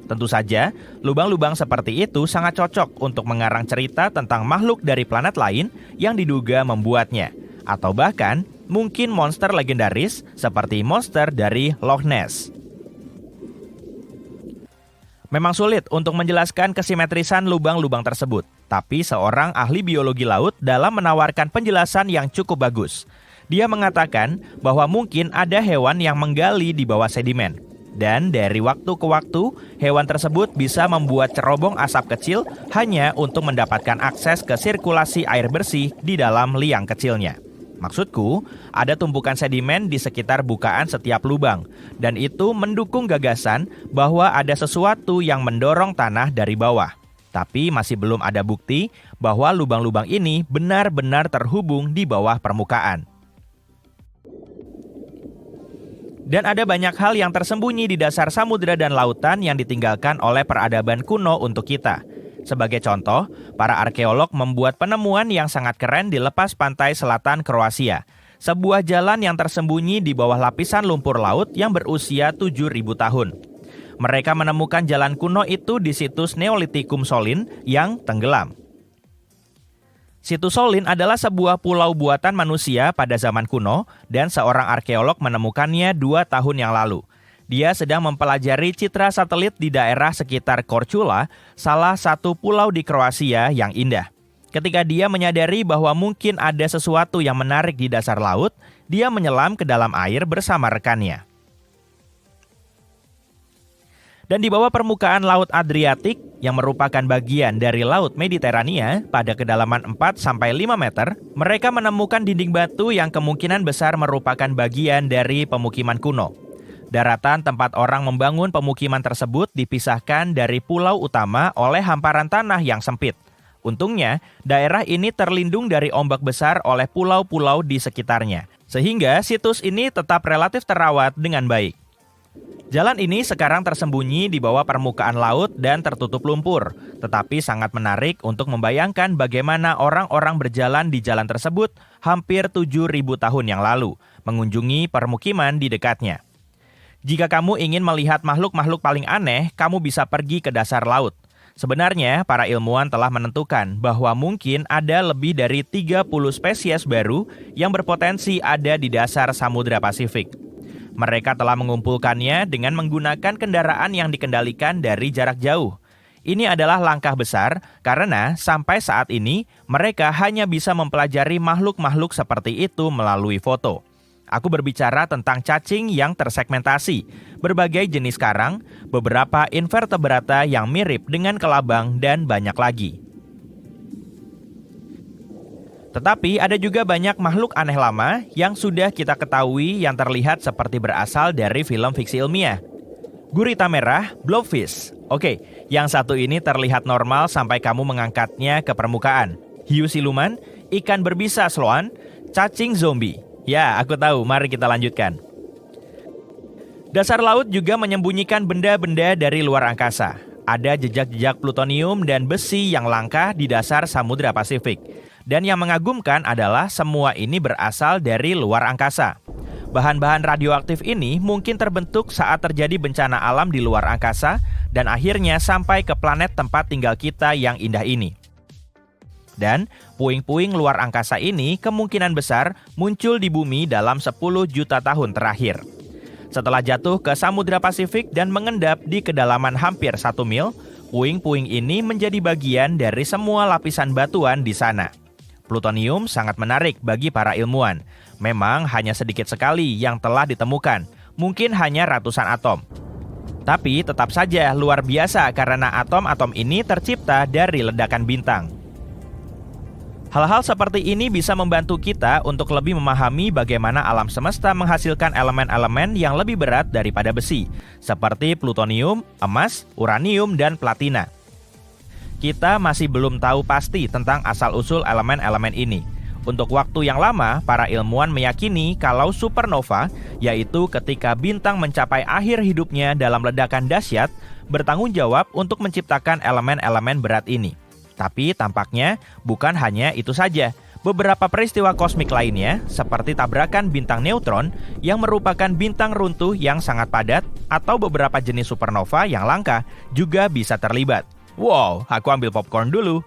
Speaker 1: Tentu saja, lubang-lubang seperti itu sangat cocok untuk mengarang cerita tentang makhluk dari planet lain yang diduga membuatnya. Atau bahkan, mungkin monster legendaris seperti monster dari Loch Ness. Memang sulit untuk menjelaskan kesimetrisan lubang-lubang tersebut, tapi seorang ahli biologi laut dalam menawarkan penjelasan yang cukup bagus. Dia mengatakan bahwa mungkin ada hewan yang menggali di bawah sedimen. Dan dari waktu ke waktu, hewan tersebut bisa membuat cerobong asap kecil hanya untuk mendapatkan akses ke sirkulasi air bersih di dalam liang kecilnya. Maksudku, ada tumpukan sedimen di sekitar bukaan setiap lubang, dan itu mendukung gagasan bahwa ada sesuatu yang mendorong tanah dari bawah. Tapi masih belum ada bukti bahwa lubang-lubang ini benar-benar terhubung di bawah permukaan. Dan ada banyak hal yang tersembunyi di dasar samudera dan lautan yang ditinggalkan oleh peradaban kuno untuk kita. Sebagai contoh, para arkeolog membuat penemuan yang sangat keren di lepas pantai selatan Kroasia. Sebuah jalan yang tersembunyi di bawah lapisan lumpur laut yang berusia 7.000 tahun. Mereka menemukan jalan kuno itu di situs Neolitikum Solin yang tenggelam. Situs Solin adalah sebuah pulau buatan manusia pada zaman kuno dan seorang arkeolog menemukannya 2 tahun yang lalu. Dia sedang mempelajari citra satelit di daerah sekitar Korčula, salah satu pulau di Kroasia yang indah. Ketika dia menyadari bahwa mungkin ada sesuatu yang menarik di dasar laut, dia menyelam ke dalam air bersama rekannya. Dan di bawah permukaan Laut Adriatik, yang merupakan bagian dari Laut Mediterania pada kedalaman 4-5 meter, mereka menemukan dinding batu yang kemungkinan besar merupakan bagian dari pemukiman kuno. Daratan tempat orang membangun pemukiman tersebut dipisahkan dari pulau utama oleh hamparan tanah yang sempit. Untungnya, daerah ini terlindung dari ombak besar oleh pulau-pulau di sekitarnya, sehingga situs ini tetap relatif terawat dengan baik. Jalan ini sekarang tersembunyi di bawah permukaan laut dan tertutup lumpur, tetapi sangat menarik untuk membayangkan bagaimana orang-orang berjalan di jalan tersebut hampir 7.000 tahun yang lalu, mengunjungi permukiman di dekatnya. Jika kamu ingin melihat makhluk-makhluk paling aneh, kamu bisa pergi ke dasar laut. Sebenarnya, para ilmuwan telah menentukan bahwa mungkin ada lebih dari 30 spesies baru yang berpotensi ada di dasar Samudra Pasifik. Mereka telah mengumpulkannya dengan menggunakan kendaraan yang dikendalikan dari jarak jauh. Ini adalah langkah besar karena sampai saat ini mereka hanya bisa mempelajari makhluk-makhluk seperti itu melalui foto. Aku berbicara tentang cacing yang tersegmentasi, berbagai jenis karang, beberapa invertebrata yang mirip dengan kelabang, dan banyak lagi. Tetapi ada juga banyak makhluk aneh lama yang sudah kita ketahui yang terlihat seperti berasal dari film fiksi ilmiah. Gurita merah, blobfish. Oke, yang satu ini terlihat normal sampai kamu mengangkatnya ke permukaan. Hiu siluman, ikan berbisa sloan, cacing zombie. Ya, aku tahu. Mari kita lanjutkan. Dasar laut juga menyembunyikan benda-benda dari luar angkasa. Ada jejak-jejak plutonium dan besi yang langka di dasar Samudra Pasifik. Dan yang mengagumkan adalah semua ini berasal dari luar angkasa. Bahan-bahan radioaktif ini mungkin terbentuk saat terjadi bencana alam di luar angkasa dan akhirnya sampai ke planet tempat tinggal kita yang indah ini. Dan puing-puing luar angkasa ini kemungkinan besar muncul di bumi dalam 10 juta tahun terakhir. Setelah jatuh ke Samudra Pasifik dan mengendap di kedalaman hampir 1 mil, puing-puing ini menjadi bagian dari semua lapisan batuan di sana. Plutonium sangat menarik bagi para ilmuwan. Memang hanya sedikit sekali yang telah ditemukan, mungkin hanya ratusan atom. Tapi tetap saja luar biasa karena atom-atom ini tercipta dari ledakan bintang. Hal-hal seperti ini bisa membantu kita untuk lebih memahami bagaimana alam semesta menghasilkan elemen-elemen yang lebih berat daripada besi, seperti plutonium, emas, uranium, dan platina. Kita masih belum tahu pasti tentang asal-usul elemen-elemen ini. Untuk waktu yang lama, para ilmuwan meyakini kalau supernova, yaitu ketika bintang mencapai akhir hidupnya dalam ledakan dahsyat, bertanggung jawab untuk menciptakan elemen-elemen berat ini. Tapi tampaknya bukan hanya itu saja. Beberapa peristiwa kosmik lainnya, seperti tabrakan bintang neutron yang merupakan bintang runtuh yang sangat padat, atau beberapa jenis supernova yang langka, juga bisa terlibat. Wow, aku ambil popcorn dulu.